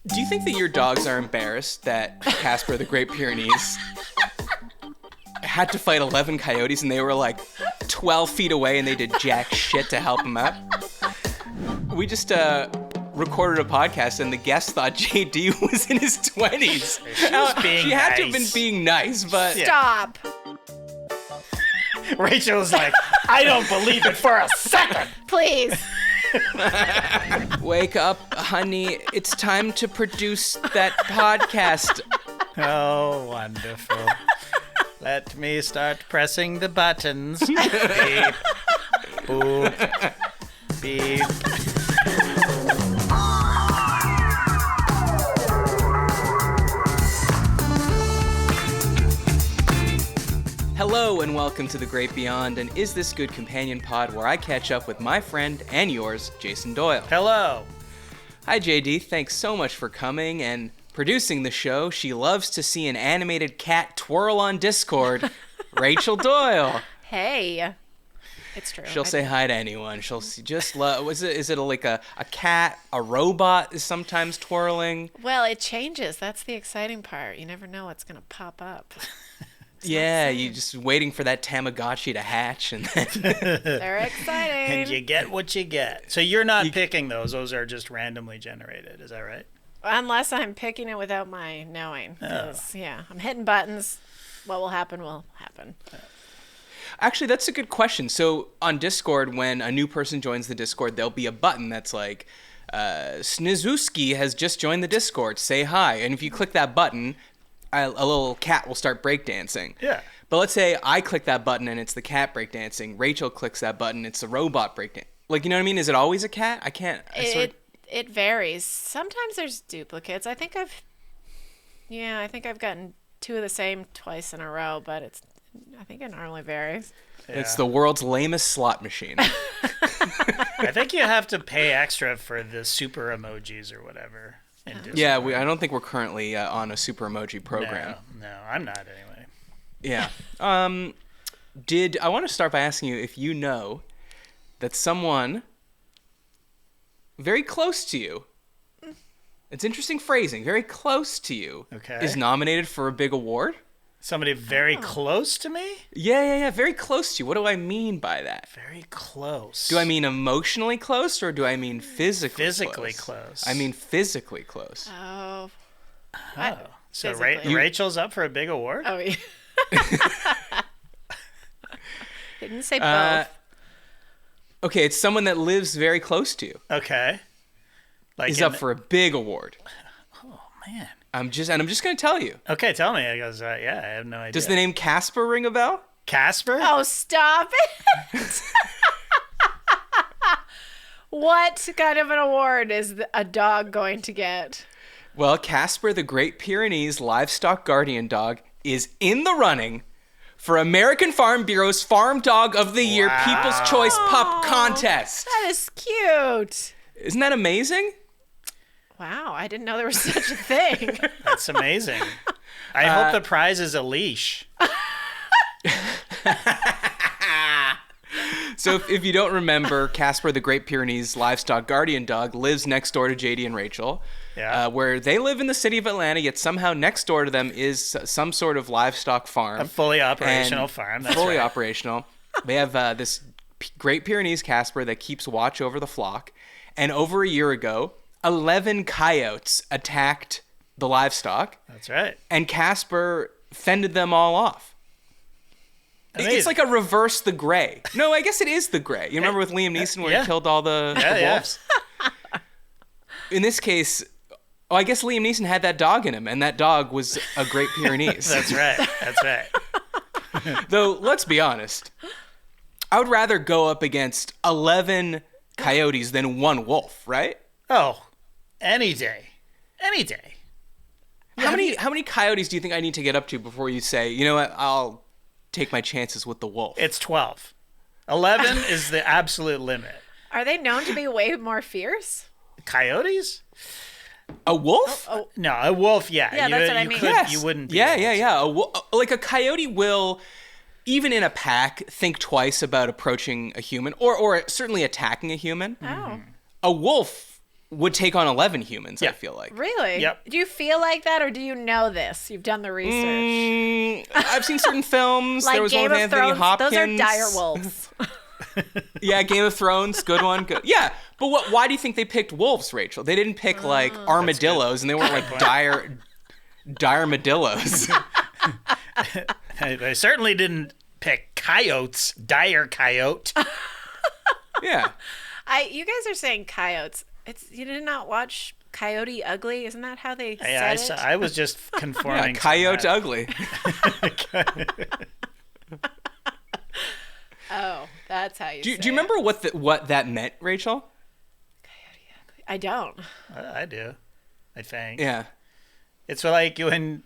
Do you think that your dogs are embarrassed that Casper, the Great Pyrenees, had to fight 11 coyotes and they were like 12 feet away and they did jack shit to help him out? We just recorded a podcast and the guest thought JD was in his 20s. She had to have been being nice, but... Stop. Rachel's like, I don't believe it for a second. Please. Wake up, honey. It's time to produce that podcast. Oh, wonderful. Let me start pressing the buttons. Beep. Boop. Beep. Hello and welcome to The Great Beyond and Is This Good Companion Pod, where I catch up with my friend and yours, Jason Doyle. Hello. Hi JD, thanks so much for coming and producing the show. She loves to see an animated cat twirl on Discord, Rachel Doyle. Hey. It's true. She'll say hi to anyone. She'll just love. Is it like a cat? A robot is sometimes twirling. Well, it changes. That's the exciting part. You never know what's going to pop up. Yeah, you just waiting for that Tamagotchi to hatch, and then They're exciting. And you get what you get. So you're not picking those. Those are just randomly generated. Is that right? Unless I'm picking it without my knowing. Yeah, I'm hitting buttons. What will happen will happen. Actually, that's a good question. So on Discord, when a new person joins the Discord, there'll be a button that's like, Snizuski has just joined the Discord. Say hi. And if you click that button, a little cat will start breakdancing. Yeah. But let's say I click that button and it's the cat breakdancing. Rachel clicks that button, it's the robot breakdancing. Like, you know what I mean? Is it always a cat? I can't. It varies. Sometimes there's duplicates. I think I've gotten two of the same twice in a row, but I think it normally varies. Yeah. It's the world's lamest slot machine. I think you have to pay extra for the super emojis or whatever. Yeah, I don't think we're currently on a super emoji program. No, I'm not anyway. Yeah. I want to start by asking you if you know that someone very close to you, it's interesting phrasing, very close to you, is nominated for a big award? Somebody very close to me? Yeah, very close to you. What do I mean by that? Very close. Do I mean emotionally close or do I mean physically close? I mean physically close. Oh. So Rachel's up for a big award? Oh, yeah. Didn't say both. Okay, it's someone that lives very close to you. Okay. Is up for a big award. Oh, man. I'm just going to tell you. Okay, tell me. I goes, I have no idea. Does the name Casper ring a bell? Casper? Oh, stop it. What kind of an award is a dog going to get? Well, Casper, the Great Pyrenees livestock guardian dog, is in the running for American Farm Bureau's Farm Dog of the Year People's Choice Pup Contest. That is cute. Isn't that amazing? Wow, I didn't know there was such a thing. That's amazing. I hope the prize is a leash. So if you don't remember, Casper, the Great Pyrenees livestock guardian dog, lives next door to JD and Rachel, where they live in the city of Atlanta, yet somehow next door to them is some sort of livestock farm. A fully operational farm. That's fully right. operational. They have this Great Pyrenees Casper that keeps watch over the flock. And over a year ago, 11 coyotes attacked the livestock. That's right. And Casper fended them all off. Amazing. It's like a reverse The Grey. No, I guess it is The Grey. You remember with Liam Neeson where he killed all the wolves? In this case, I guess Liam Neeson had that dog in him, and that dog was a Great Pyrenees. That's right. Though, let's be honest, I would rather go up against 11 coyotes than one wolf, right? Oh, any day. Any day. How many coyotes do you think I need to get up to before you say, you know what, I'll take my chances with the wolf? It's 12. 11 is the absolute limit. Are they known to be way more fierce? Coyotes? A wolf? No, a wolf, yeah. Yeah, that's what I mean. Yes. You wouldn't be Yeah. Like a coyote will, even in a pack, think twice about approaching a human or certainly attacking a human. Oh. A wolf would take on 11 humans, Yeah. I feel like. Really? Yep. Do you feel like that, or do you know this? You've done the research. I've seen certain films. Like There was Game one with of Anthony Thrones, Hopkins. those are dire wolves. Yeah, Game of Thrones, good one. Good. Yeah, but why do you think they picked wolves, Rachel? They didn't pick like armadillos, and they weren't like dire medillos. They certainly didn't pick coyotes. Dire coyote. Yeah. You guys are saying coyotes. You did not watch Coyote Ugly? Isn't that how they Yeah, said it? I was just conforming. Yeah, Coyote Ugly. Oh, that's how you Do say you remember what that meant, Rachel? it. I don't. I do. I think. Yeah. It's like when.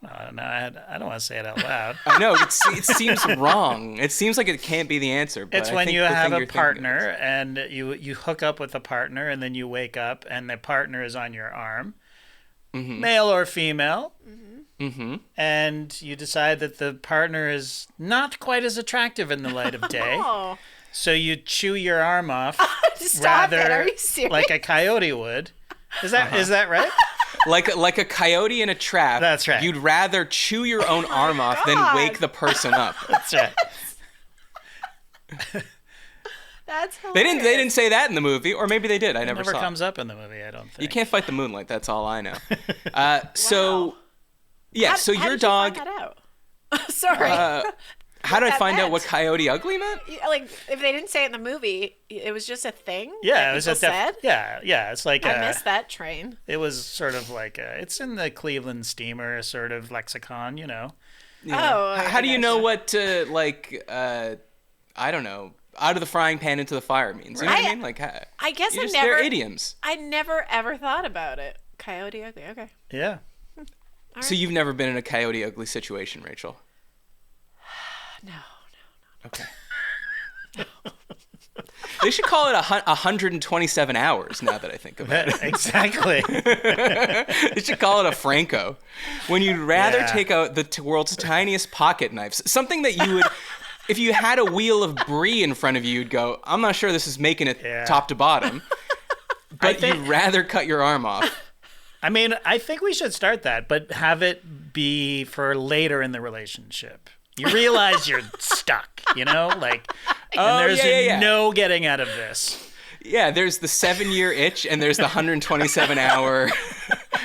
I don't know. I don't want to say it out loud. I know it seems wrong. It seems like it can't be the answer. But It's I when think you the have thing a you're thinking partner is- and you hook up with a partner and then you wake up and the partner is on your arm, male or female, and you decide that the partner is not quite as attractive in the light of day, Oh, so you chew your arm off stop it. rather Are you serious? like a coyote would. Is that right? like a coyote in a trap. That's right. You'd rather chew your own arm off than God. wake the person up. That's right. That's hilarious. They didn't say that in the movie, or maybe they did. I never Never saw. comes up in the movie, I don't think. You can't fight the moonlight. That's all I know. So, Wow. yeah. So How your did you dog. find that out? Sorry. How did I that find out meant? what Coyote Ugly meant? Like, if they didn't say it in the movie, it was just a thing. Yeah, that it was people said. yeah. It's like I missed that train. it was sort of like it's in the Cleveland Steamer sort of lexicon, you know. Oh, How do you know gotcha. what I don't know, out of the frying pan into the fire means? You know what I mean? Like, I guess they're idioms. I never ever thought about it. Coyote Ugly. Okay. Yeah. So you've never been in a Coyote Ugly situation, Rachel? No. Okay. They should call it 127 hours now that I think about it. Exactly. They should call it a Franco. When you'd rather Yeah. take out the world's tiniest pocket knives, something that you would, if you had a wheel of brie in front of you, you'd go, I'm not sure this is making it Yeah. top to bottom. But you'd rather cut your arm off. I mean, I think we should start that, but have it be for later in the relationship. You realize you're stuck, you know? Like, and there's yeah. no getting out of this. Yeah, there's the 7-year itch and there's the 127-hour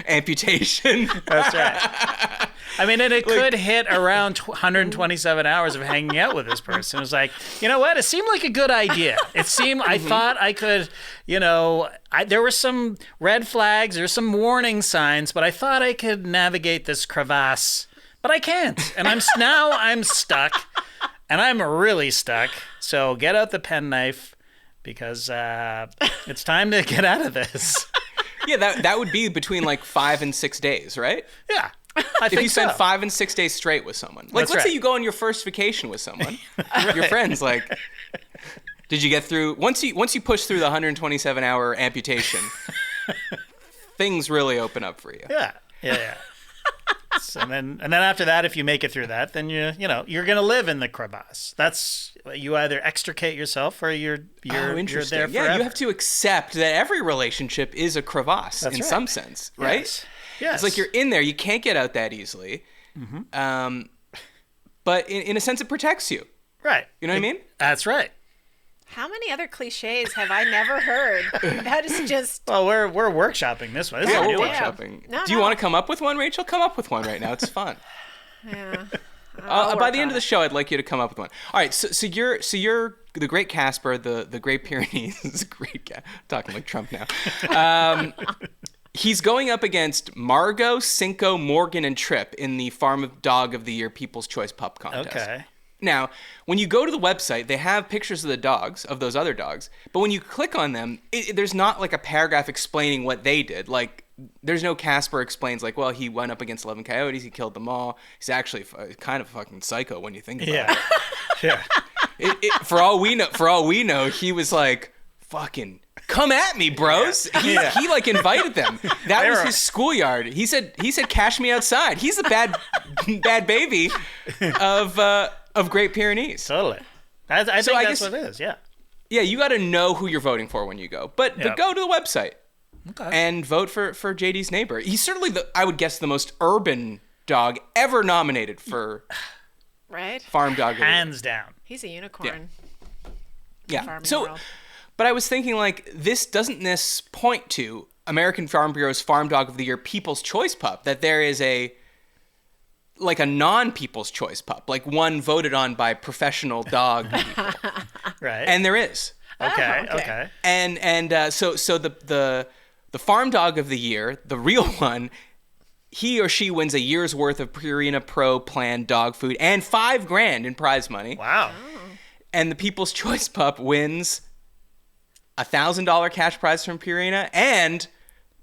amputation. That's right. I mean, and it could hit around 127 hours of hanging out with this person. It was like, you know what? It seemed like a good idea. It seemed, I thought I could, you know, there were some red flags, there were some warning signs, but I thought I could navigate this crevasse. But I can't, and now I'm stuck, and I'm really stuck. So get out the penknife, because it's time to get out of this. Yeah, that would be between like 5 and 6 days, right? Yeah, I If think you spend so. 5 and 6 days straight with someone. Like, That's let's say right. you go on your first vacation with someone. Your friend's like, did you get through? Once you push through the 127-hour amputation, things really open up for you. Yeah. So, and then after that, if you make it through that, then you're gonna live in the crevasse. That's you either extricate yourself or you're there Interesting. forever. Yeah, you have to accept that every relationship is a crevasse in right. some sense, right? Yes. It's like you're in there, you can't get out that easily. But in a sense, it protects you. Right. You know what I mean? That's right. How many other cliches have I never heard? That is just. Well, we're workshopping this one. This is Yeah, a we're new one. damn. workshopping. No, Do you no. want to come up with one, Rachel? Come up with one right now. It's fun. Yeah. By the end of the show, I'd like you to come up with one. All right, so you're the great Casper, the Great Pyrenees. Talking like Trump now. He's going up against Margot, Cinco, Morgan, and Trip in the Farm of Dog of the Year People's Choice Pup Contest. Okay. Now, when you go to the website, they have pictures of the dogs, of those other dogs. But when you click on them, there's not like a paragraph explaining what they did. Like, there's no Casper explains like, well, he went up against 11 coyotes, he killed them all. He's actually kind of fucking psycho when you think about Yeah. it. For all we know, he was like, fucking come at me, bros. Yeah. He like invited them. That was were- his schoolyard. He said, cash me outside. He's the bad baby of Great Pyrenees. Totally. I think I that's guess- what it is. Yeah. Yeah, you got to know who you're voting for when you go. But go to the website and vote for JD's neighbor. He's certainly, I would guess, the most urban dog ever nominated for Farm Dog of the Year. Hands down. He's a unicorn. Yeah. So, but I was thinking, like, doesn't this point to American Farm Bureau's Farm Dog of the Year People's Choice Pup, that there is a non-People's Choice pup, like one voted on by professional dog people. Right. And there is. Okay. And so the Farm Dog of the Year, the real one, he or she wins a year's worth of Purina Pro Plan dog food and $5,000 in prize money. Wow. And the People's Choice pup wins $1,000 cash prize from Purina and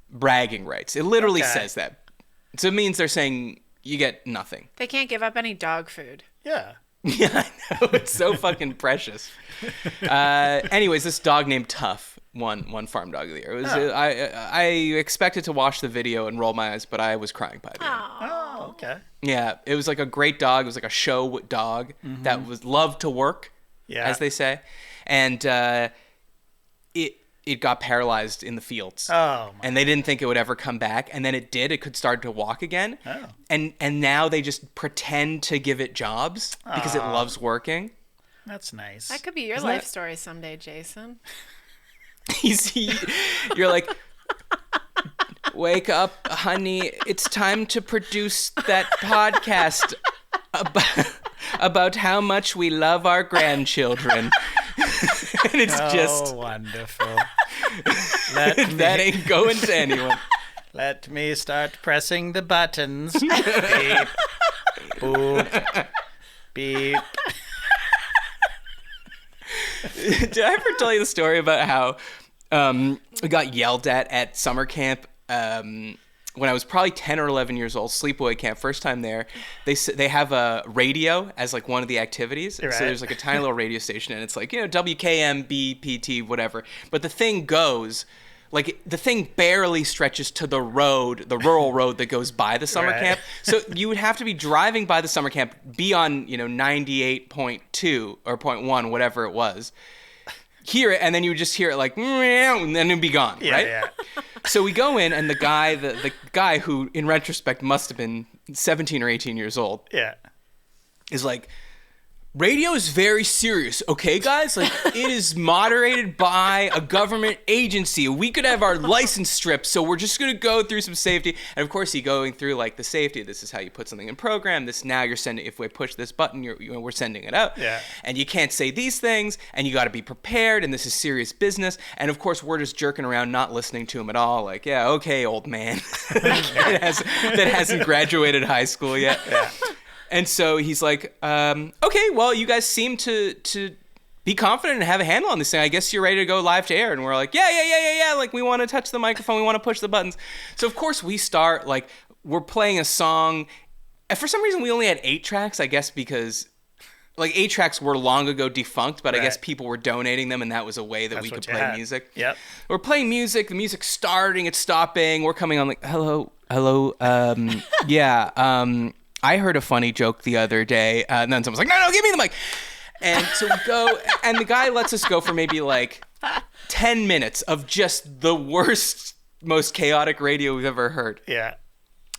bragging rights. It literally says that. So it means they're saying you get nothing. They can't give up any dog food. Yeah. Yeah, I know. It's so fucking precious. Anyways, this dog named Tough won Farm Dog of the Year. It was, I expected to watch the video and roll my eyes, but I was crying by the end. Oh, okay. Yeah, it was like a great dog. It was like a show dog that was loved to work, as they say. And it got paralyzed in the fields. And they didn't think it would ever come back. And then it did. It could start to walk again. And now they just pretend to give it jobs because it loves working. That's nice. That could be your life story someday, Jason. You're like, wake up, honey. It's time to produce that podcast about how much we love our grandchildren. And it's just wonderful. That ain't going to anyone. Let me start pressing the buttons. Beep. Boop. Beep. Did I ever tell you the story about how we got yelled at summer camp when I was probably 10 or 11 years old, sleepaway camp, first time there. They have a radio as like one of the activities. Right. So there's like a tiny little radio station and it's like, WKM, BPT, whatever. But the thing goes, like the thing barely stretches to the road, the rural road that goes by the summer camp. So you would have to be driving by the summer camp, be on, 98.2 or 0.1, whatever it was. Hear it, and then you would just hear it like, and then it'd be gone, right? Yeah. So we go in, and the guy who, in retrospect, must have been 17 or 18 years old, is like, radio is very serious, okay, guys? Like, it is moderated by a government agency. We could have our license stripped, so we're just going to go through some safety. And, of course, he's going through, like, the safety. This is how you put something in program. This, now you're sending, if we push this button, we're sending it out. Yeah. And you can't say these things, and you got to be prepared, and this is serious business. And, of course, we're just jerking around, not listening to him at all. Like, yeah, okay, old man. that hasn't graduated high school yet. Yeah. And so he's like, okay, well, you guys seem to be confident and have a handle on this thing. I guess you're ready to go live to air. And we're like, yeah. Like, we want to touch the microphone. We want to push the buttons. So, of course, we start, like, we're playing a song. And for some reason, we only had 8 tracks, I guess, because, like, 8 tracks were long ago defunct. But I guess people were donating them, and that was a way that we could play music. Yep. We're playing music. The music's starting. It's stopping. We're coming on, like, hello. I heard a funny joke the other day, and then someone's like, no, give me the mic. And so we go, and the guy lets us go for maybe like 10 minutes of just the worst, most chaotic radio we've ever heard. Yeah.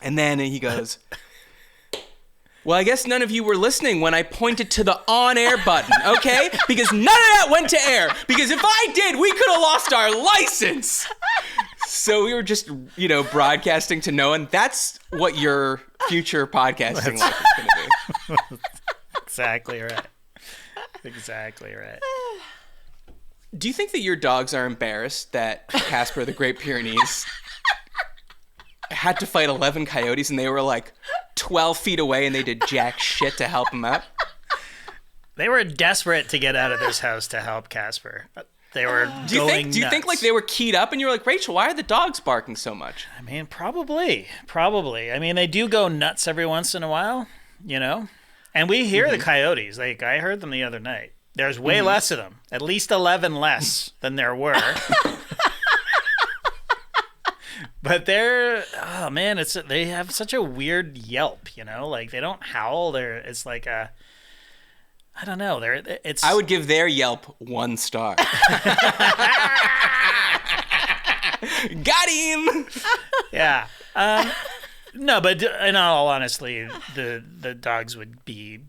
And then he goes, well, I guess none of you were listening when I pointed to the on-air button, okay? Because none of that went to air. Because if I did, we could have lost our license. So we were just, broadcasting to no one. That's what your future podcasting life is going to be. Exactly right. Exactly right. Do you think that your dogs are embarrassed that Casper, the Great Pyrenees, had to fight 11 coyotes and they were like 12 feet away and they did jack shit to help him out? They were desperate to get out of this house to help Casper. They were do you think like they were keyed up and you were like, Rachel, why are the dogs barking so much? I mean, probably. I mean, they do go nuts every once in a while, And we hear the coyotes. Like, I heard them the other night. There's way less of them. At least 11 less than there were. But they have such a weird yelp, Like, they don't howl. It's like a... I don't know. It's. I would give their Yelp 1 star. Got him. Yeah. No, but in all honesty, the dogs would be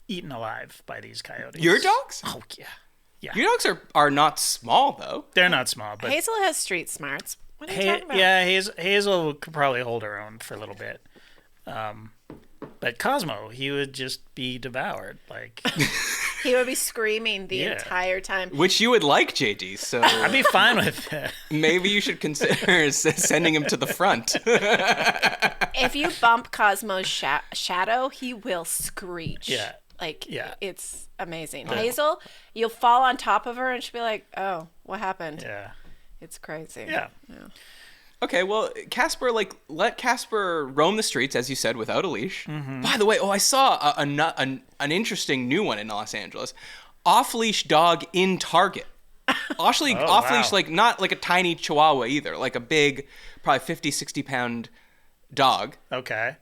eaten alive by these coyotes. Your dogs? Oh yeah. Yeah. Your dogs are not small though. They're not small, but Hazel has street smarts. What are you talking about? yeah, Hazel could probably hold her own for a little bit. But Cosmo, he would just be devoured. Like He would be screaming the Yeah. entire time. Which you would like, JD, so I'd be fine with it. maybe you should consider sending him to the front. If you bump Cosmo's shadow, he will screech. Yeah. Like, Yeah. it's amazing. Hazel, you'll fall on top of her and she'll be like, oh, what happened? Yeah. It's crazy. Yeah. Okay, well, Casper, let Casper roam the streets, as you said, without a leash. Mm-hmm. By the way, I saw an interesting new one in Los Angeles. Off-leash dog in Target. Off-leash, wow. not like a tiny chihuahua either, like a big, probably 50, 60-pound dog. Okay.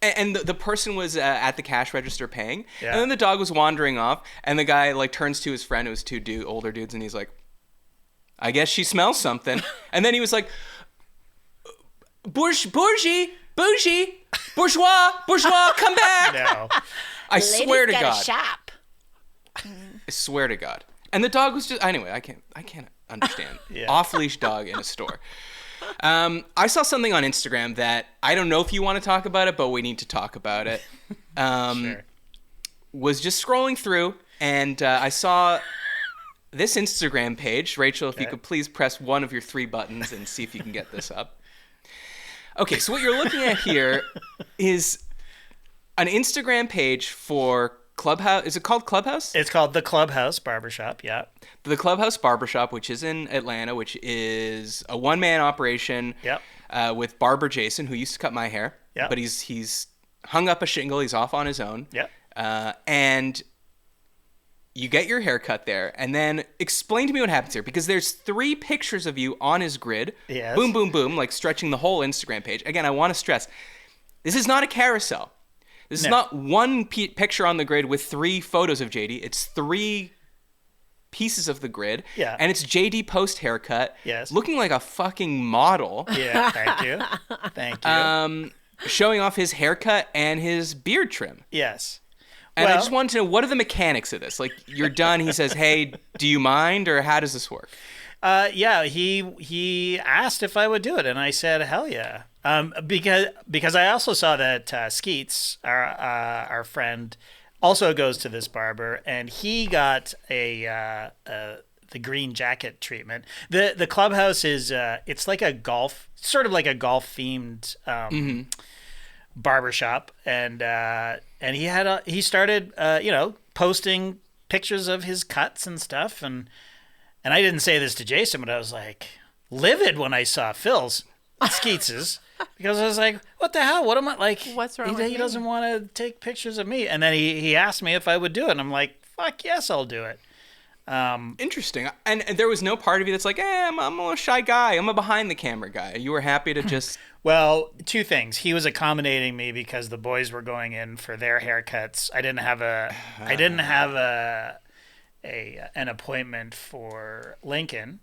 And the person was at the cash register paying, Yeah. and then the dog was wandering off, and the guy turns to his friend, it was two older dudes, and he's like, I guess she smells something. And then he was like, bourgeois, come back. No. I swear to Lady's got God. a shop. I swear to God. And the dog was just, anyway, I can't understand. Yeah. Off-leash dog in a store. I saw something on Instagram that I don't know if you want to talk about it, but we need to talk about it. Sure. Was just scrolling through, and I saw this Instagram page. Rachel, if you could please press one of your 3 buttons and see if you can get this up. Okay, so what you're looking at here is an Instagram page for Clubhouse. Is it called Clubhouse? It's called the Clubhouse Barbershop. Yeah. The Clubhouse Barbershop, which is in Atlanta, which is a one-man operation. Yep. With Barber Jason, who used to cut my hair. Yep. But he's hung up a shingle. He's off on his own. Yep. And you get your hair cut there, and then explain to me what happens here, because there's 3 pictures of you on his grid. Yes. Boom, boom, boom, stretching the whole Instagram page. Again, I want to stress, this is not a carousel. This is not one picture on the grid with 3 photos of JD. It's 3 pieces of the grid. Yeah. And it's JD post haircut. Yes. Looking like a fucking model. Yeah. Thank you. Thank you. Showing off his haircut and his beard trim. Yes. And I Well- just wanted to know, what are the mechanics of this? You're done. He says, hey, do you mind? Or how does this work? Yeah, he asked if I would do it, and I said, hell yeah. Because I also saw that Skeets, our friend, also goes to this barber, and he got the green jacket treatment. The Clubhouse is it's like a golf, sort of like a golf themed barbershop, and he started posting pictures of his cuts and stuff, and I didn't say this to Jason, but I was like livid when I saw Phil's Skeets's, because I was like, what the hell? What am I like? What's wrong with He me? doesn't want to take pictures of me, and then he asked me if I would do it, and I'm like, fuck yes, I'll do it. Interesting. And there was no part of you that's like, I'm a shy guy. I'm a behind the camera guy. You were happy to just... Well, 2 things. He was accommodating me because the boys were going in for their haircuts. I didn't have an appointment for Lincoln,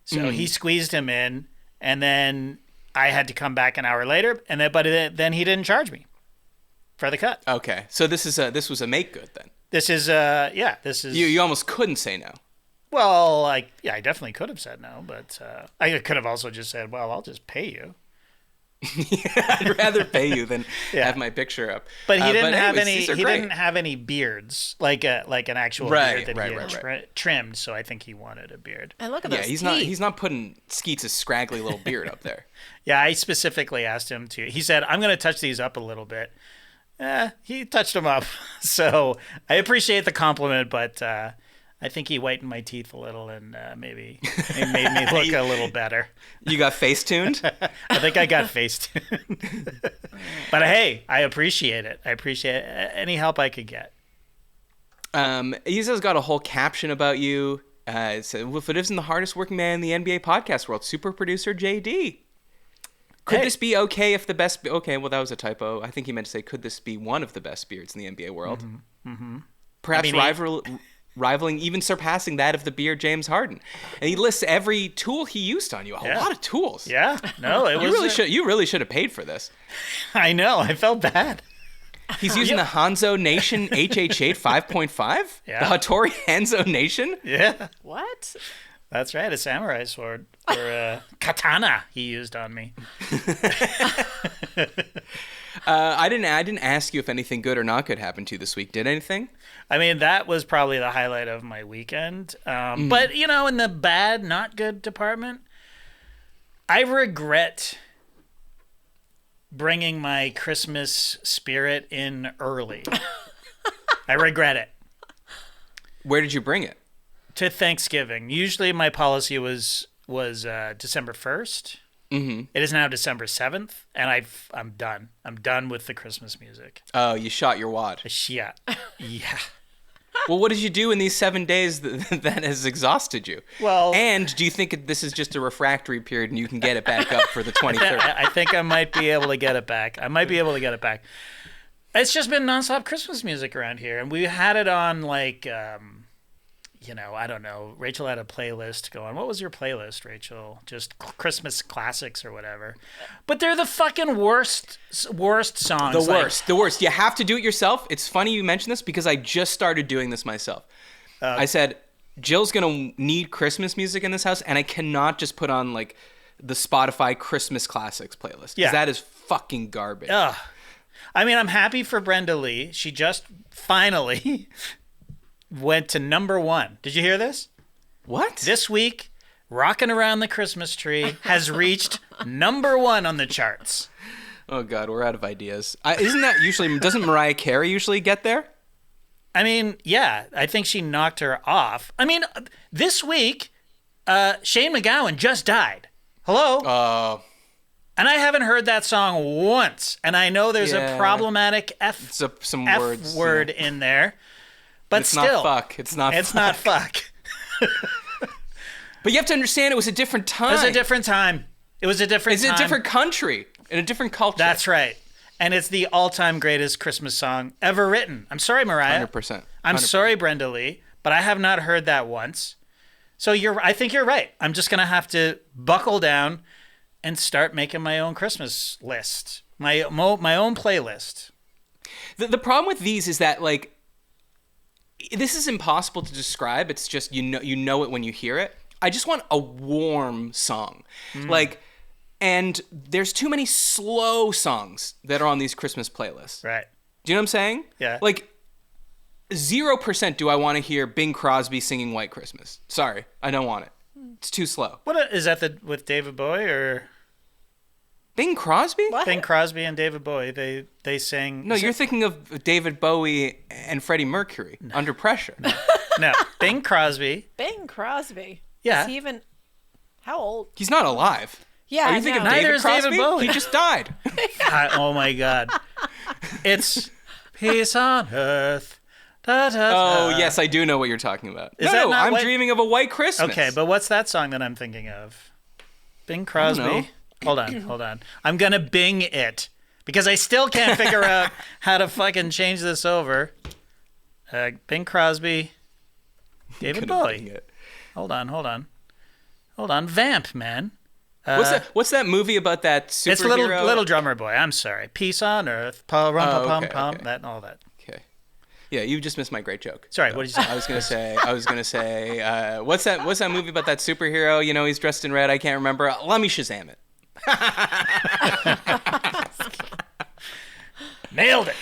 so he squeezed him in, and then I had to come back an hour later, and then he didn't charge me for the cut. Okay. So this was a make good then. This is this is You almost couldn't say no. well, I definitely could have said no, but I could have also just said, well, I'll just pay you. I'd rather pay you than have my picture up. But he didn't have anyways, any. these are He great. didn't have any beards, like an actual Right, beard that he right, had trimmed. So I think he wanted a beard. And look at Yeah, those he's teeth. not putting Skeets' scraggly little beard up there. Yeah, I specifically asked him to. He said, "I'm going to touch these up a little bit." He touched them up, so I appreciate the compliment, but I think he whitened my teeth a little and maybe it made me look a little better. You got face tuned? I think I got faced. But hey, I appreciate it. I appreciate any help I could get. Isa's got a whole caption about you. It said, well, if it isn't the hardest working man in the NBA podcast world, super producer JD. Could this be okay if the best... Okay, well, that was a typo. I think he meant to say, could this be one of the best beards in the NBA world? perhaps rivaling, even surpassing that of the Beard James Harden. And he lists every tool he used on you. A lot of tools. Yeah. No, it was... You really should have paid for this. I know. I felt bad. He's using the Hanzo Nation HH8 5.5? Yeah. The Hattori Hanzo Nation? Yeah. What? That's right. A samurai sword. Or a katana he used on me. I didn't ask you if anything good or not good happened to you this week. Did anything? I mean, that was probably the highlight of my weekend. But, you know, in the bad, not good department, I regret bringing my Christmas spirit in early. I regret it. Where did you bring it? To Thanksgiving. Usually my policy was December 1st. Mm-hmm. It is now December 7th, and I'm done. I'm done with the Christmas music. Oh, you shot your wad. Yeah. Yeah. Well, what did you do in these 7 days that has exhausted you? Well, and do you think this is just a refractory period and you can get it back up for the 23rd? I think I might be able to get it back. It's just been nonstop Christmas music around here, and we had it on like, I don't know. Rachel had a playlist going. What was your playlist, Rachel? Just Christmas classics or whatever. But they're the fucking worst songs. The worst. You have to do it yourself. It's funny you mention this because I just started doing this myself. I said, Jill's going to need Christmas music in this house, and I cannot just put on like the Spotify Christmas classics playlist. Yeah. That is fucking garbage. Ugh. I mean, I'm happy for Brenda Lee. She just finally went to #1. Did you hear this? What? This week, Rockin' Around the Christmas Tree has reached #1 on the charts. Oh, God, we're out of ideas. Doesn't Mariah Carey usually get there? I mean, yeah, I think she knocked her off. I mean, this week, Shane McGowan just died. Hello? And I haven't heard that song once. And I know there's a problematic F word in there. But it's still, not fuck. It's not fuck. But you have to understand, it was a different time. It was a different time. It's a different country and a different culture. That's right. And it's the all-time greatest Christmas song ever written. I'm sorry, Mariah. 100%. I'm sorry, Brenda Lee, but I have not heard that once. So I think you're right. I'm just going to have to buckle down and start making my own Christmas list, my own playlist. The problem with these is that, like, this is impossible to describe. It's just you know it when you hear it. I just want a warm song. And there's too many slow songs that are on these Christmas playlists. Right. Do you know what I'm saying? Yeah. Like 0% do I want to hear Bing Crosby singing White Christmas. Sorry, I don't want it. It's too slow. What is that with David Bowie or Bing Crosby? What? Bing Crosby and David Bowie, they sang... No, you're thinking of David Bowie and Freddie Mercury, Under Pressure. No, Bing Crosby. Bing Crosby. Yeah. Is he even... How old? He's not alive. Yeah, Are you thinking of Neither David is Crosby? David Bowie. He just died. Oh my God. It's Peace on Earth. Da, da, da. Oh, yes, I do know what you're talking about. I'm dreaming of a White Christmas. Okay, but what's that song that I'm thinking of? Bing Crosby. Hold on. I'm going to Bing it because I still can't figure out how to fucking change this over. Bing Crosby, David Bowie. Hold on. Vamp, man. What's that movie about that superhero? It's Little Drummer Boy. I'm sorry. Peace on Earth. Pum, that and all that. Okay. Yeah, you just missed my great joke. Sorry, what did you say? I was gonna say, what's that movie about that superhero? You know, he's dressed in red. I can't remember. Let me Shazam it. Nailed it.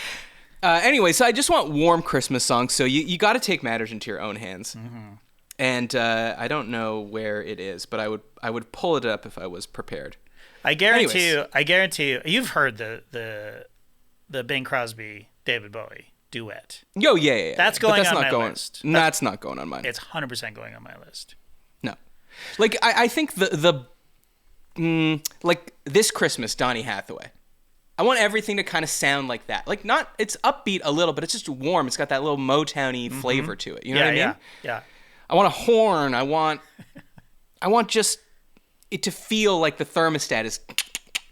Anyway, so I just want warm Christmas songs. So you got to take matters into your own hands. Mm-hmm. And I don't know where it is, but I would pull it up if I was prepared. I guarantee you, you've heard the Bing Crosby David Bowie duet. Yo, yeah. That's going on my list. That's not going on mine. It's 100% going on my list. No, like I think like this Christmas, Donny Hathaway. I want everything to kind of sound like that. Like it's upbeat a little, but it's just warm. It's got that little Motown-y flavor to it. You know what I mean? Yeah. I want a horn. I want just it to feel like the thermostat is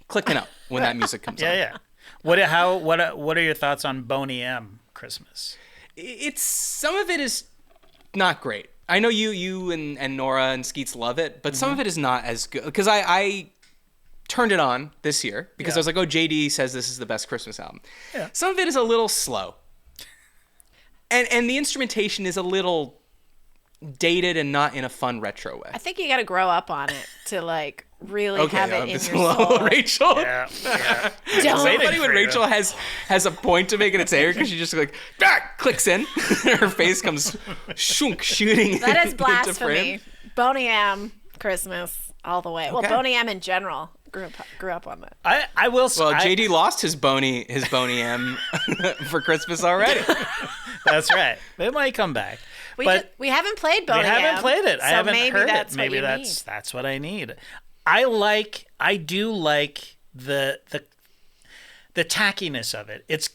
clicking up when that music comes on. Yeah. What are your thoughts on Boney M Christmas? it's some of it is not great. I know you and Nora and Skeets love it, but some of it is not as good. Because I turned it on this year because I was like, oh, JD says this is the best Christmas album. Yeah. Some of it is a little slow. And the instrumentation is a little dated and not in a fun retro way. I think you got to grow up on it to like really have it in your soul. Rachel. Yeah. It's so funny when Rachel has a point to make in its hair because she just like clicks in. Her face comes shooting. That is into blasphemy. frame. Boney M Christmas all the way. Well, Boney M in general grew up on that. I will say. Well, JD lost his Boney M for Christmas already. That's right. It might come back. We haven't played Boney M. We haven't played it. So I haven't heard that's it. Maybe what you that's what I need. I do like the tackiness of it. It's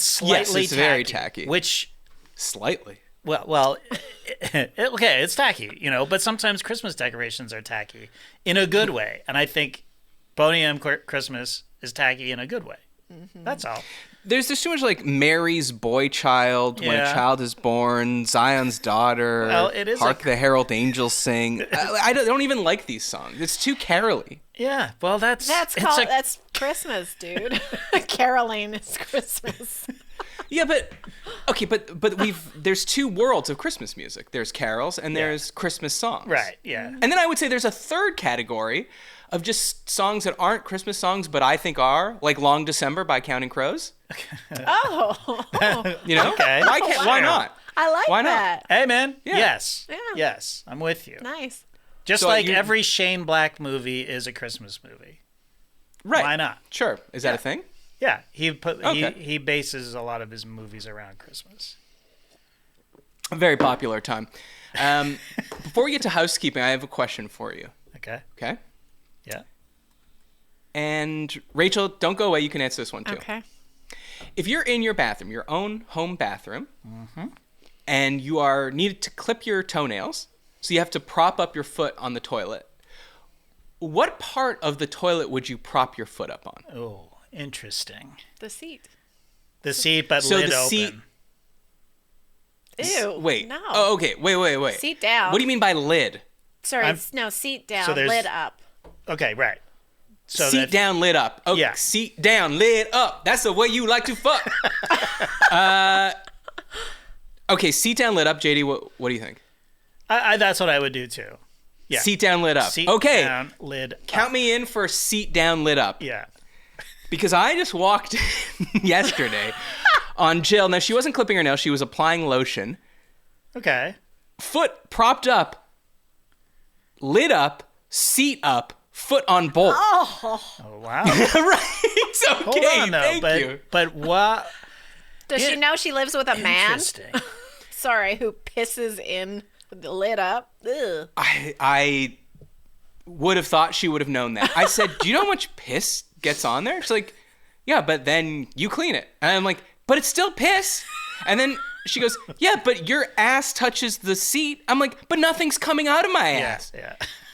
slightly it's very tacky. Which slightly. Well, okay, it's tacky, but sometimes Christmas decorations are tacky in a good way. And I think Boney M Christmas is tacky in a good way. Mm-hmm. That's all. There's too much like Mary's boy child, when a child is born, Zion's daughter, well, it is Hark the Herald Angels Sing. I don't even like these songs. It's too carol-y. Yeah, well, that's Christmas, dude. Caroling is Christmas. Yeah, but there's two worlds of Christmas music. There's carols and there's Christmas songs. Right, yeah. And then I would say there's a third category of just songs that aren't Christmas songs, but I think are, like Long December by Counting Crows. Oh. Okay. Why not? I like Why that. not? Hey, man. Yeah. Yes. Yeah. Yes, I'm with you. Nice. Just So like every Shane Black movie is a Christmas movie. Right. Why not? Sure. Is that a thing? Yeah, he bases a lot of his movies around Christmas. A very popular time. Before we get to housekeeping, I have a question for you. Okay. Okay? Yeah. And Rachel, don't go away. You can answer this one too. Okay. If you're in your bathroom, your own home bathroom, and you are needed to clip your toenails, so you have to prop up your foot on the toilet, what part of the toilet would you prop your foot up on? Oh, interesting. The seat. The seat, but lid open. Seat. Ew. Wait. No. Oh, okay. Wait. Seat down. What do you mean by lid? Sorry, seat down, lid up. Okay, right. So seat down, lid up. Okay, yeah. Seat down, lid up. That's the way you like to fuck. Okay, seat down, lid up. JD, what do you think? That's what I would do too. Yeah. Seat down, lid up. Seat okay. down, lid up. Count me in for seat down, lid up. Yeah. Because I just walked in yesterday on Jill. Now, she wasn't clipping her nails. She was applying lotion. Okay. Foot propped up, lid up, seat up, foot on bolt. Oh wow. Right. It's okay. Hold on, though. Thank you. But what? Does she know she lives with a man? Interesting. Sorry, who pisses in with the lid up? Ugh. I would have thought she would have known that. I said, do you know how much piss gets on there? She's like, yeah, but then you clean it. And I'm like, but it's still piss. And then she goes, yeah, but your ass touches the seat. I'm like, but nothing's coming out of my ass.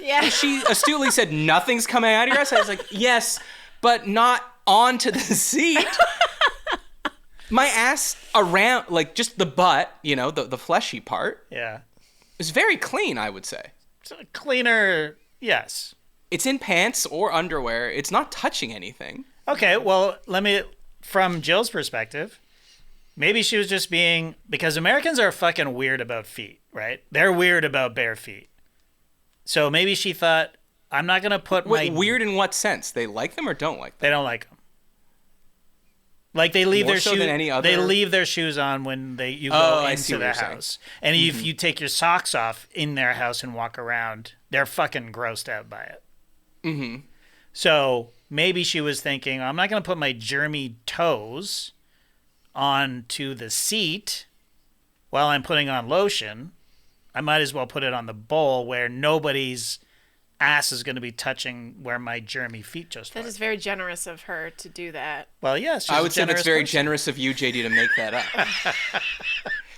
Yeah. And she astutely said, nothing's coming out of your ass. I was like, yes, but not onto the seat. My ass around, like just the butt, the fleshy part. Yeah. Is very clean, I would say. So cleaner, yes. It's in pants or underwear. It's not touching anything. Okay, well, from Jill's perspective, maybe she was just because Americans are fucking weird about feet, right? They're weird about bare feet. So maybe she thought, I'm not going to put weird in what sense? They like them or don't like them? They don't like them. Like they leave More their so shoes. than any other... They leave their shoes on when you go into the house. And Mm-hmm. if you take your socks off in their house and walk around, they're fucking grossed out by it. Mm-hmm. So maybe she was thinking, I'm not going to put my germy toes onto the seat while I'm putting on lotion. I might as well put it on the bowl where nobody's ass is going to be touching where my germy feet just were. That is very generous of her to do that. Well, yes. I would say that's very generous of you, JD, to make that up.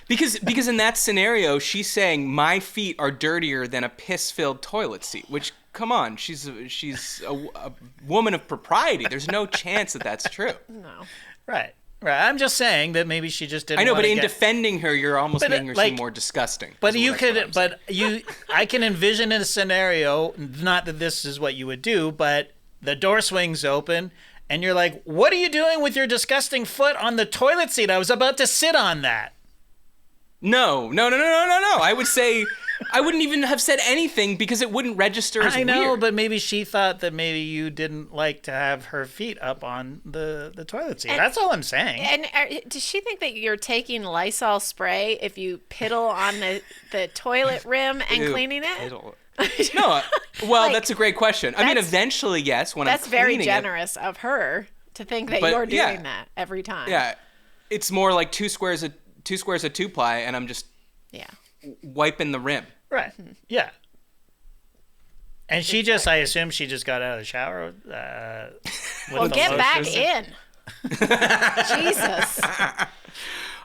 Because in that scenario, she's saying my feet are dirtier than a piss-filled toilet seat, which, come on, she's a woman of propriety. There's no chance that that's true. No. Right. Right. I'm just saying that maybe she just didn't. I know, but in get... defending her, you're almost making her like, seem more disgusting. But I can envision in a scenario, not that this is what you would do, but the door swings open and you're like, "What are you doing with your disgusting foot on the toilet seat? I was about to sit on that." No. I would say I wouldn't even have said anything because it wouldn't register as weird. I know, but maybe she thought that maybe you didn't like to have her feet up on the toilet seat. That's all I'm saying. And does she think that you're taking Lysol spray if you piddle on the toilet rim and cleaning it? No. Well, that's a great question. I mean, eventually, yes. When that's I'm very cleaning generous of her to think that you're doing that every time. Yeah, it's more like two squares of 2-ply, and I'm just wiping the rim. Right. Yeah. And she just, I assume she just got out of the shower. Well, get back in. Jesus.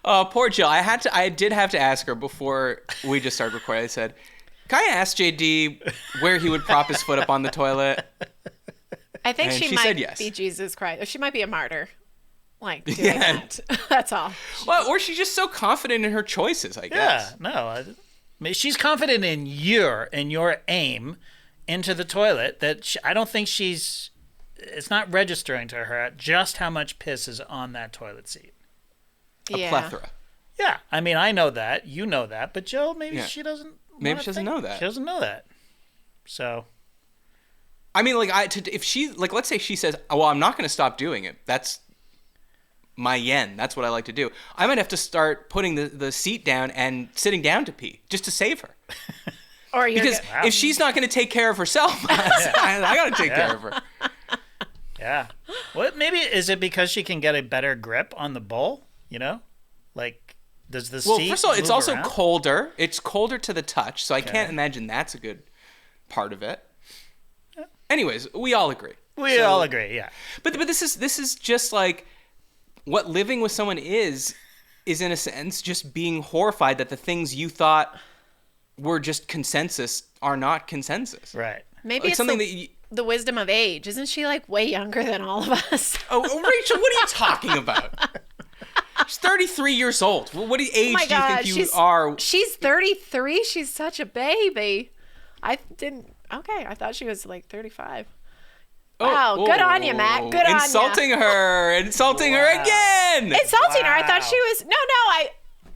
Oh, poor Jill. I did have to ask her before we just started recording. I said, "Can I ask JD where he would prop his foot up on the toilet?" I think And she said might yes. be Jesus Christ. Or she might be a martyr. Like, doing that. That's all. Well, or she's just so confident in her choices, I guess. Yeah, no. I mean, she's confident in your aim into the toilet that I don't think it's not registering to her just how much piss is on that toilet seat. A plethora. Yeah, I mean, I know that. You know that. But Jill, maybe she doesn't. Maybe she doesn't know that. She doesn't know that. So. I mean, like, if she, like, let's say she says, "Oh, well, I'm not going to stop doing it. That's my yen. That's what I like to do." I might have to start putting the seat down and sitting down to pee just to save her. Because if she's not going to take care of herself, I got to take care of her. Yeah. Well, maybe is it because she can get a better grip on the bowl? You know, like does the seat? Well, first of all, it's also around? colder. It's colder to the touch, so I can't imagine that's a good part of it. Yeah. Anyways, we all agree. We all agree. Yeah. But this is just like what living with someone is in a sense just being horrified that the things you thought were just consensus are not consensus. Right. Maybe like it's something the wisdom of age. Isn't she like way younger than all of us? Oh, Rachel, what are you talking about? She's 33 years old. What age do you think you are? She's 33. She's such a baby. I thought she was like 35. Wow, good on you, Matt. Good on you. Insulting her again. Insulting her. I thought she was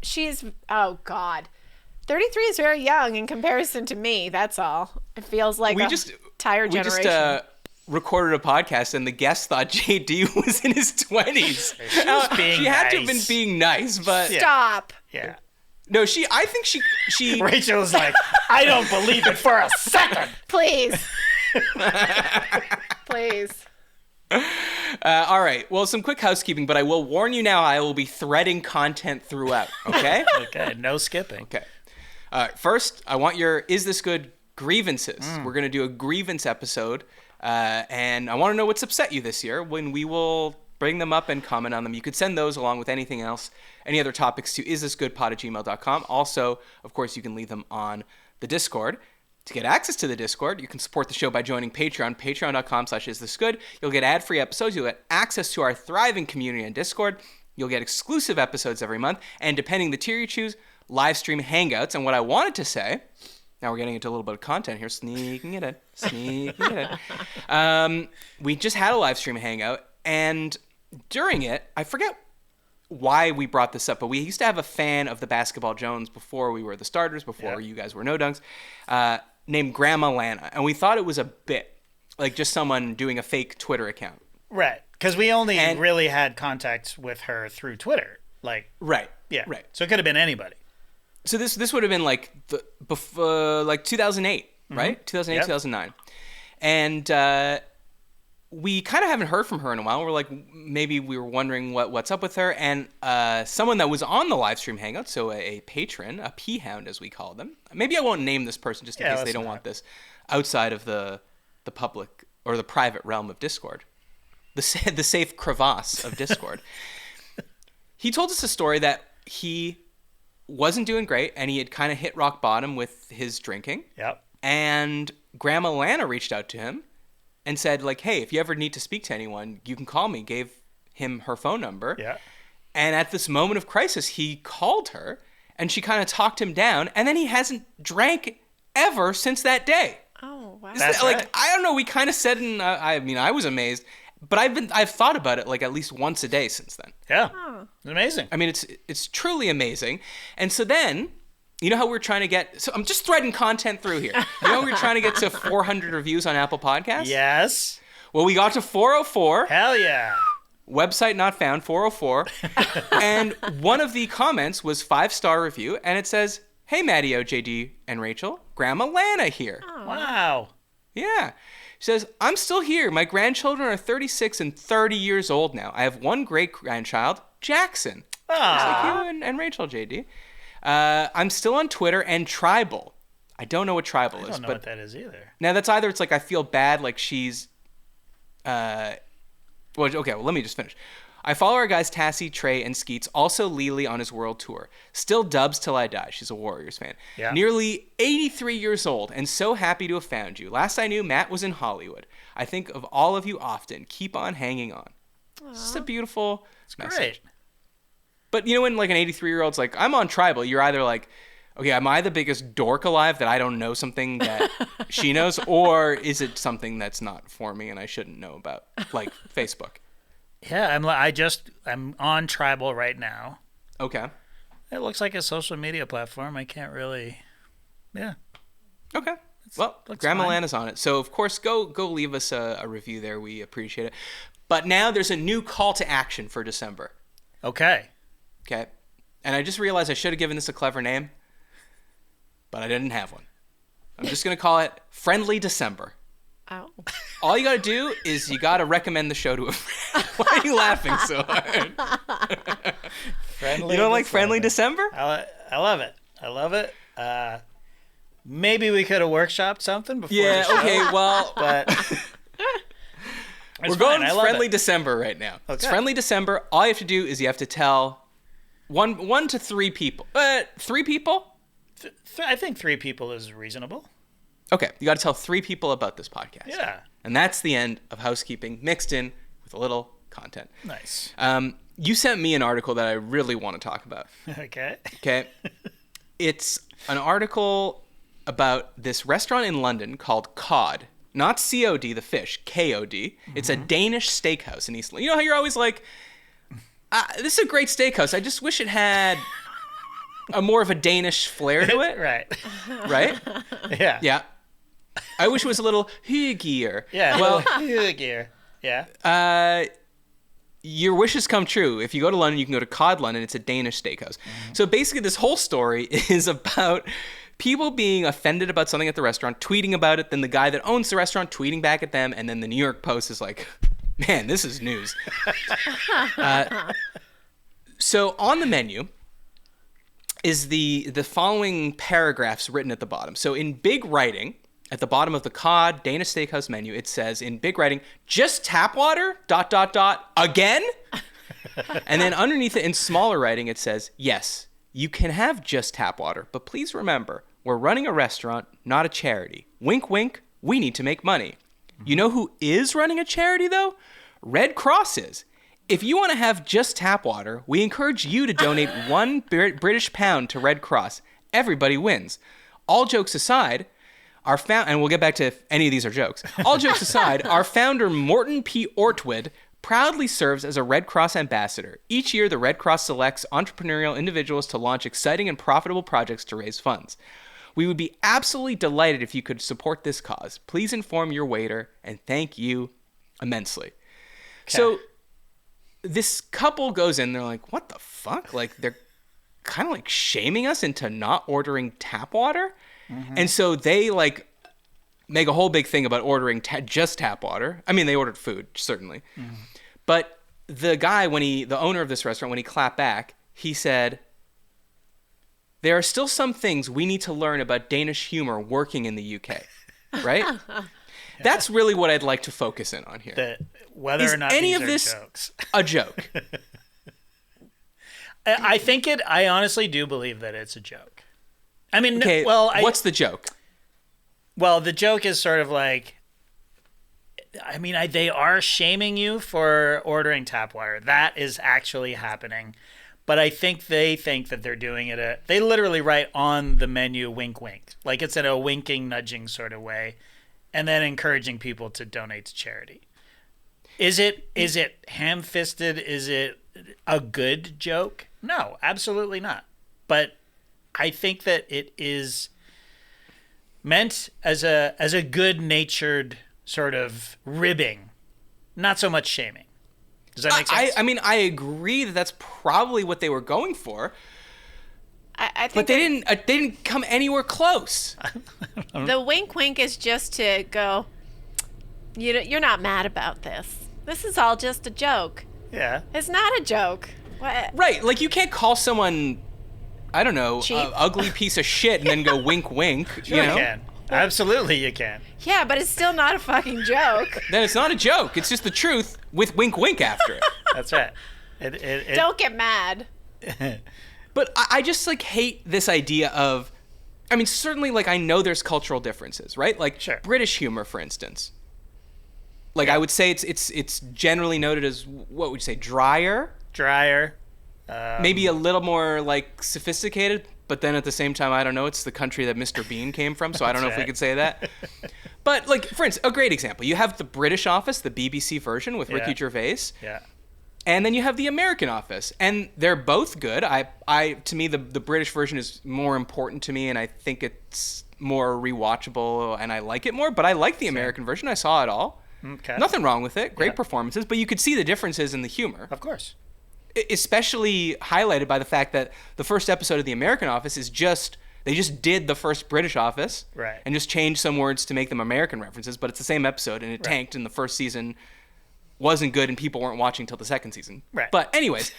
she's oh God. 33 is very young in comparison to me. That's all. It feels like tired generation. We just recorded a podcast and the guest thought JD was in his 20s. She had to have been being nice, but stop. Yeah. No, I think she Rachel's like, "I don't believe it for a second." Please. Please. All right. Well, some quick housekeeping, but I will warn you now, I will be threading content throughout, okay? Okay, no skipping. Okay. First, I want your Is This Good grievances. We're going to do a grievance episode, and I want to know what's upset you this year when we will bring them up and comment on them. You could send those along with anything else, any other topics to isthisgoodpod@gmail.com. Also, of course, you can leave them on the Discord. To get access to the Discord, you can support the show by joining Patreon, patreon.com/isthisgood. You'll get ad-free episodes. You'll get access to our thriving community on Discord. You'll get exclusive episodes every month. And depending the tier you choose, live stream hangouts. And what I wanted to say, now we're getting into a little bit of content here, sneaking it in. We just had a live stream hangout, and during it, I forget why we brought this up, but we used to have a fan of the Basketball Jones before we were the starters, before you guys were no-dunks, named Grandma Lana. And we thought it was a bit, like just someone doing a fake Twitter account. Right. Because we only really had contacts with her through Twitter. Like, right. Yeah. Right. So it could have been anybody. So this would have been like like 2008, right? 2008, 2009. And we kind of haven't heard from her in a while. We're like, maybe we were wondering what's up with her. And someone that was on the live stream hangout, so a patron, a p-hound as we call them. Maybe I won't name this person just in case they don't want this outside of the public or the private realm of Discord. The safe crevasse of Discord. He told us a story that he wasn't doing great and he had kind of hit rock bottom with his drinking. Yep. And Grandma Lana reached out to him and said, like, hey, if you ever need to speak to anyone, you can call me. Gave him her phone number. Yeah. And at this moment of crisis, he called her and she kind of talked him down. And then he hasn't drank ever since that day. Oh, wow. That's right. I don't know. We kind of said, I was amazed, but I've thought about it like at least once a day since then. Yeah. It's amazing. I mean, it's truly amazing. And so then, you know how we're trying to get, so I'm just threading content through here. You know, we're trying to get to 400 reviews on Apple Podcasts. Yes. Well, we got to 404. Hell yeah. Website not found, 404. And one of the comments was 5-star review, and it says, "Hey, Matteo, JD, and Rachel, Grandma Lana here." Oh. Wow. Yeah. She says, "I'm still here. My grandchildren are 36 and 30 years old now. I have one great-grandchild, Jackson." Just like you and Rachel, JD. "I'm still on Twitter and Tribal." I don't know what Tribal is. I don't know what that is either. Now, that's either it's like I feel bad, like she's... Well, let me just finish. "I follow our guys Tassie, Trey, and Skeets, also Lily on his world tour. Still dubs till I die." She's a Warriors fan. Yeah. "Nearly 83 years old and so happy to have found you. Last I knew, Matt was in Hollywood. I think of all of you often. Keep on hanging on." It's just a beautiful message. Great. But you know when like an 83-year-old's like, "I'm on Tribal," you're either like, okay, am I the biggest dork alive that I don't know something that she knows? Or is it something that's not for me and I shouldn't know about, like Facebook? Yeah, I'm on Tribal right now. Okay. It looks like a social media platform. I can't really. Yeah. Okay. Well, Grandma fine. Lana's on it. So, of course, go leave us a review there. We appreciate it. But now there's a new call to action for December. Okay. Okay. And I just realized I should have given this a clever name, but I didn't have one. I'm just going to call it Friendly December. Oh. All you got to do is you got to recommend the show to a friend. Why are you laughing so hard? Friendly. You don't like Friendly December? I love it. I love it. Maybe we could have workshopped something before. Yeah, the show, okay, well, but we're going I love Friendly it. December right now. Okay. It's Friendly December. All you have to do is you have to tell one to three people. 3 people? I think 3 people is reasonable. Okay, you got to tell 3 people about this podcast. Yeah. And that's the end of housekeeping mixed in with a little content. Nice. You sent me an article that I really want to talk about. Okay. Okay. It's an article about this restaurant in London called Cod. Not COD, the fish, KOD. It's a Danish steakhouse in East London. You know how you're always like, this is a great steakhouse. I just wish it had a more of a Danish flair to it. Right. Right? Yeah. Yeah. I wish it was a little hyggier. Yeah. Well, gear. Yeah. your wishes come true. If you go to London, you can go to Cod London. It's a Danish steakhouse. So basically, this whole story is about people being offended about something at the restaurant, tweeting about it, then the guy that owns the restaurant tweeting back at them, and then the New York Post is like, man, this is news. So on the menu is the following paragraphs written at the bottom. So in big writing, at the bottom of the Cod Danish Steakhouse menu, it says in big writing, "Just tap water, ... again?" And then underneath it in smaller writing, it says, "Yes, you can have just tap water, but please remember, we're running a restaurant, not a charity. Wink, wink, we need to make money." You know who is running a charity, though? Red Cross is. If you want to have just tap water, we encourage you to donate £1 British pound to Red Cross. Everybody wins. All jokes aside, and we'll get back to if any of these are jokes. All jokes aside, our founder, Morton P. Ortwood, proudly serves as a Red Cross ambassador. Each year, the Red Cross selects entrepreneurial individuals to launch exciting and profitable projects to raise funds. We would be absolutely delighted if you could support this cause. Please inform your waiter, and thank you immensely. Okay. So this couple goes in, they're like, what the fuck? Like, they're kind of like shaming us into not ordering tap water. Mm-hmm. And so they like make a whole big thing about ordering just tap water. I mean, they ordered food, certainly. Mm-hmm. But the guy, the owner of this restaurant, when he clapped back, he said, "There are still some things we need to learn about Danish humor working in the UK." Right? That's really what I'd like to focus in on here. Whether or not any these of are this jokes. A joke? I honestly do believe that it's a joke. I mean, okay, what's the joke? Well, the joke is sort of like, I mean, they are shaming you for ordering tap water. That is actually happening. But I think they think that they're doing it. They literally write on the menu, wink, wink. Like it's in a winking, nudging sort of way. And then encouraging people to donate to charity. Is it ham-fisted? Is it a good joke? No, absolutely not. But I think that it is meant as a good-natured sort of ribbing, not so much shaming. Does that make sense? I mean, I agree that that's probably what they were going for. I think but they didn't come anywhere close. The wink wink is just to go, you're not mad about this. This is all just a joke. Yeah. It's not a joke. What? Right. Like, you can't call someone, I don't know, Cheap. ugly piece of shit and then go wink wink. Sure, you can. Absolutely you can. Yeah, but it's still not a fucking joke. Then it's not a joke. It's just the truth with wink wink after it. That's right. Don't get mad. But I just, like, hate this idea of, I mean, certainly, like, I know there's cultural differences, right? Like, sure. British humor, for instance. Like, I would say it's generally noted as, what would you say, drier? Drier. Maybe a little more, like, sophisticated, but then at the same time, I don't know, it's the country that Mr. Bean came from, so I don't know if we could say that. But, like, for instance, a great example. You have the British Office, the BBC version with Ricky Gervais. Yeah. And then you have the American Office, and they're both good. To me, the British version is more important to me, and I think it's more rewatchable, and I like it more. But I like the American version. I saw it all. Okay. Nothing wrong with it. Great performances, but you could see the differences in the humor. Of course. Especially highlighted by the fact that the first episode of the American Office is they just did the first British Office, right, and just changed some words to make them American references, but it's the same episode, and it tanked in the first season. Wasn't good, and people weren't watching till the second season. Right. But anyways,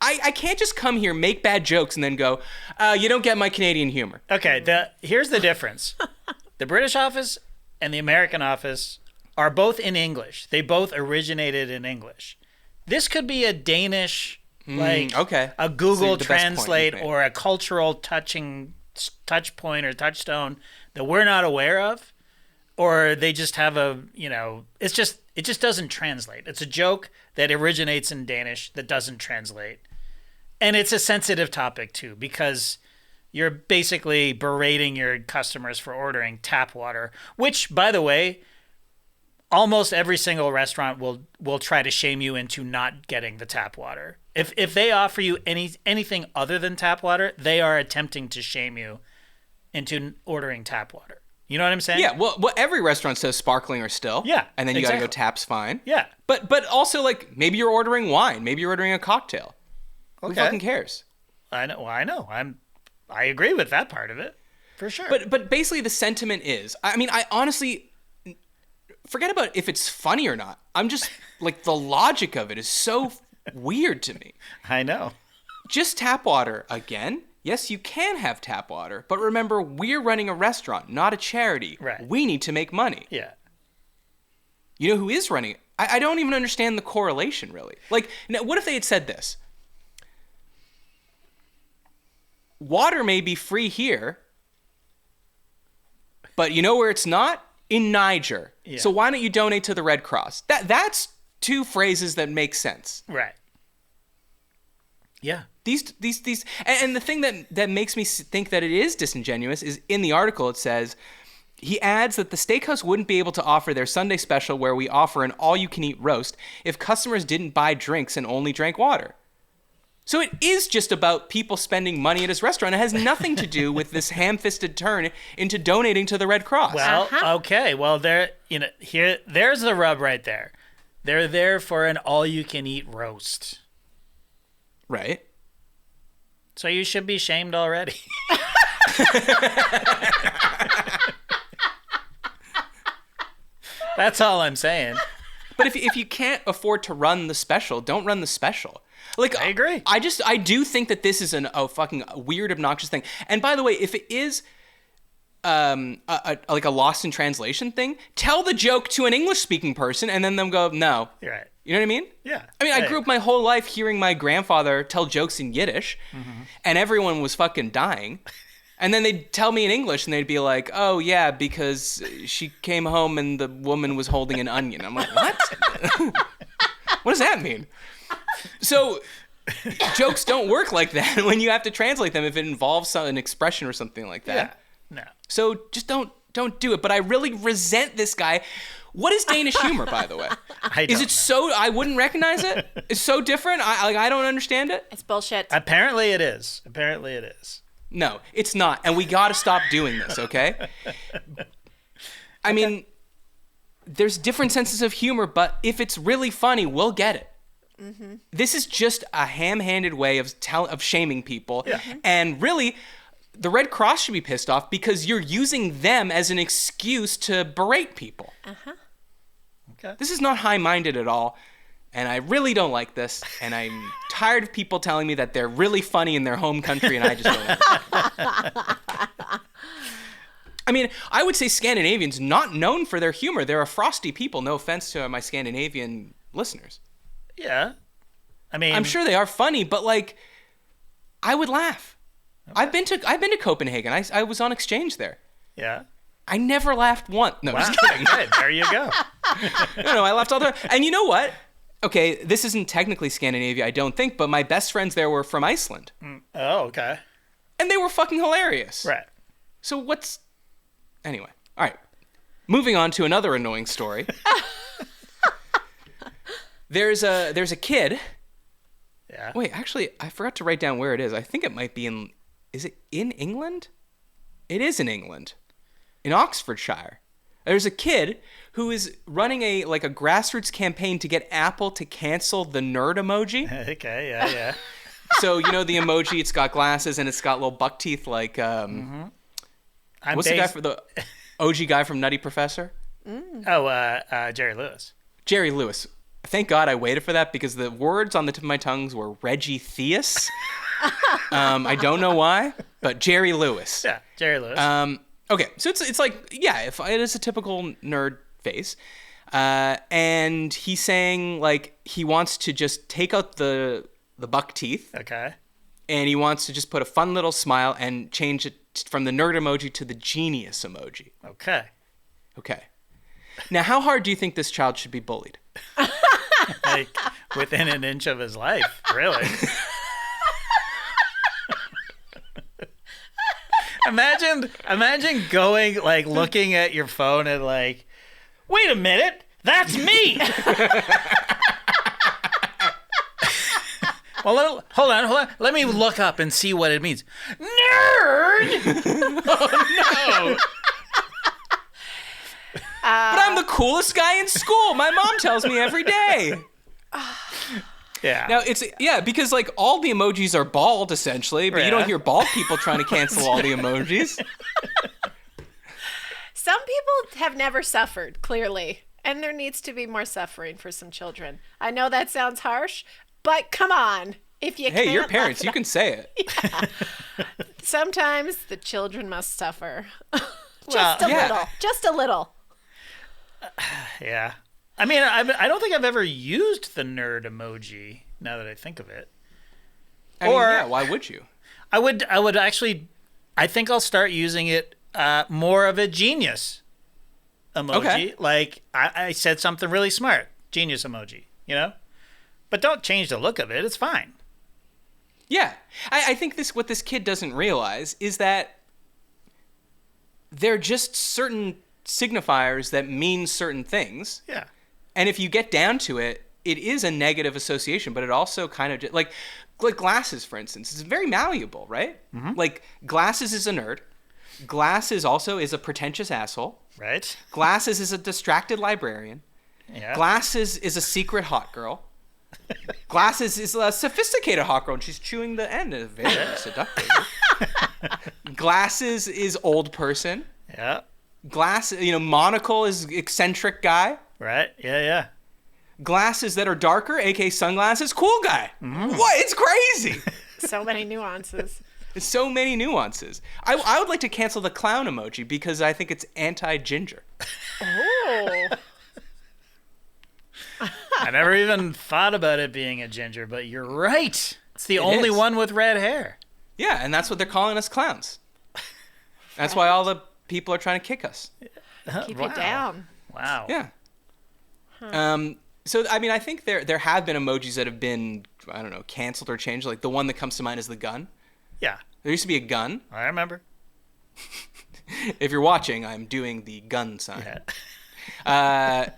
I can't just come here, make bad jokes, and then go, you don't get my Canadian humor. Okay, here's the difference. The British Office and the American Office are both in English. They both originated in English. This could be a Danish, a Google Translate or a cultural touch point or touchstone that we're not aware of. Or they just have it just doesn't translate. It's a joke that originates in Danish that doesn't translate. And it's a sensitive topic too, because you're basically berating your customers for ordering tap water, which, by the way, almost every single restaurant will try to shame you into not getting the tap water. If they offer you anything other than tap water, they are attempting to shame you into ordering tap water. You know what I'm saying? Yeah, well, every restaurant says sparkling or still. Yeah, and then you gotta go tap's fine. Yeah, but also, like, maybe you're ordering wine, maybe you're ordering a cocktail. Okay. Who fucking cares? I know. I agree with that part of it, for sure. But basically, the sentiment is, I mean, I honestly forget about if it's funny or not. I'm just like, the logic of it is so weird to me. I know. Just tap water again. Yes, you can have tap water, but remember, we're running a restaurant, not a charity. Right. We need to make money. Yeah. You know who is running it? I don't even understand the correlation, really. Like, now, what if they had said this? Water may be free here, but you know where it's not? In Niger. Yeah. So why don't you donate to the Red Cross? That's two phrases that make sense. Right. Yeah. These and the thing that makes me think that it is disingenuous is, in the article it says, he adds that the steakhouse wouldn't be able to offer their Sunday special where we offer an all-you-can-eat roast if customers didn't buy drinks and only drank water. So it is just about people spending money at his restaurant. It has nothing to do with this ham-fisted turn into donating to the Red Cross. Well, okay. Well, there's the rub right there. They're there for an all-you-can-eat roast. Right. So you should be shamed already. That's all I'm saying. But if you can't afford to run the special, don't run the special. Like, I agree. I do think that this is a fucking weird, obnoxious thing. And by the way, if it is like a lost in translation thing, tell the joke to an English-speaking person and then them go, no. You're right. You know what I mean? Yeah. I mean, I grew up my whole life hearing my grandfather tell jokes in Yiddish, and everyone was fucking dying. And then they'd tell me in English, and they'd be like, "Oh yeah, because she came home and the woman was holding an onion." I'm like, "What? What does that mean?" So jokes don't work like that when you have to translate them if it involves an expression or something like that. Yeah. No. So just don't do it. But I really resent this guy. What is Danish humor, by the way? Is it so? I wouldn't recognize it. It's so different. I don't understand it. It's bullshit. Apparently it is. No, it's not. And we got to stop doing this, okay? I mean, there's different senses of humor, but if it's really funny, we'll get it. Mm-hmm. This is just a ham-handed way of shaming people. Yeah. And really, the Red Cross should be pissed off because you're using them as an excuse to berate people. Uh-huh. Okay. This is not high-minded at all. And I really don't like this, and I'm tired of people telling me that they're really funny in their home country, and I just don't understand. I mean, I would say Scandinavians not known for their humor. They're a frosty people. No offense to my Scandinavian listeners. Yeah, I mean, I'm sure they are funny, but like, I would laugh. Okay. I've been to Copenhagen. I was on exchange there. Yeah. I never laughed once. No, just kidding. Good. There you go. No, I laughed all the time. And you know what? Okay, this isn't technically Scandinavia, I don't think, but my best friends there were from Iceland. Oh, okay. And they were fucking hilarious. Right. So anyway, all right. Moving on to another annoying story. There's a kid. Yeah. Wait, actually, I forgot to write down where it is. I think it might be is it in England? It is in England. In Oxfordshire. There's a kid who is running a grassroots campaign to get Apple to cancel the nerd emoji. Okay, yeah. So, you know the emoji, it's got glasses and it's got little buck teeth like, the guy for the OG guy from Nutty Professor? Oh, Jerry Lewis. Jerry Lewis. Thank God I waited for that because the words on the tip of my tongues were Reggie Theus. I don't know why, but Jerry Lewis. Yeah, Jerry Lewis. Okay, so it's like, yeah, if it is a typical nerd face. And he's saying, like, he wants to just take out the buck teeth. Okay. And he wants to just put a fun little smile and change it from the nerd emoji to the genius emoji. Okay. Now, how hard do you think this child should be bullied? Like, within an inch of his life, really. Imagine going, like, looking at your phone and like, wait a minute, that's me. Well, hold on. Let me look up and see what it means. Nerd! Oh, no. But I'm the coolest guy in school. My mom tells me every day. Yeah. Now because like all the emojis are bald essentially, but you don't hear bald people trying to cancel all the emojis. Some people have never suffered, clearly, and there needs to be more suffering for some children. I know that sounds harsh, but come on. If you Hey, you're parents, you can say it. Yeah. Sometimes the children must suffer. Just a little. Yeah. I mean, I don't think I've ever used the nerd emoji, now that I think of it. Why would you? I would actually, I think I'll start using it more of a genius emoji. Okay. Like, I said something really smart. Genius emoji, you know? But don't change the look of it. It's fine. Yeah. I think what this kid doesn't realize is that they're just certain signifiers that mean certain things. Yeah. And if you get down to it, it is a negative association, but it also kind of like glasses, for instance, is very malleable, right? Mm-hmm. Like glasses is a nerd. Glasses also is a pretentious asshole. Right. Glasses is a distracted librarian. Yeah. Glasses is a secret hot girl. Glasses is a sophisticated hot girl, and she's chewing the end. It's very seductive. Glasses is old person. Yeah. Monocle is eccentric guy. Right. Yeah. Glasses that are darker, aka sunglasses, cool guy. Mm. What? It's crazy. So many nuances. So many nuances. I would like to cancel the clown emoji because I think it's anti-ginger. Oh. I never even thought about it being a ginger, but you're right. It's the only one with red hair. Yeah, and that's what they're calling us, clowns. That's why all the people are trying to kick us. Keep you down. Wow. Yeah. So, I mean, I think there have been emojis that have been, I don't know, canceled or changed. Like the one that comes to mind is the gun. Yeah. There used to be a gun. I remember. If you're watching, I'm doing the gun sign. Yeah.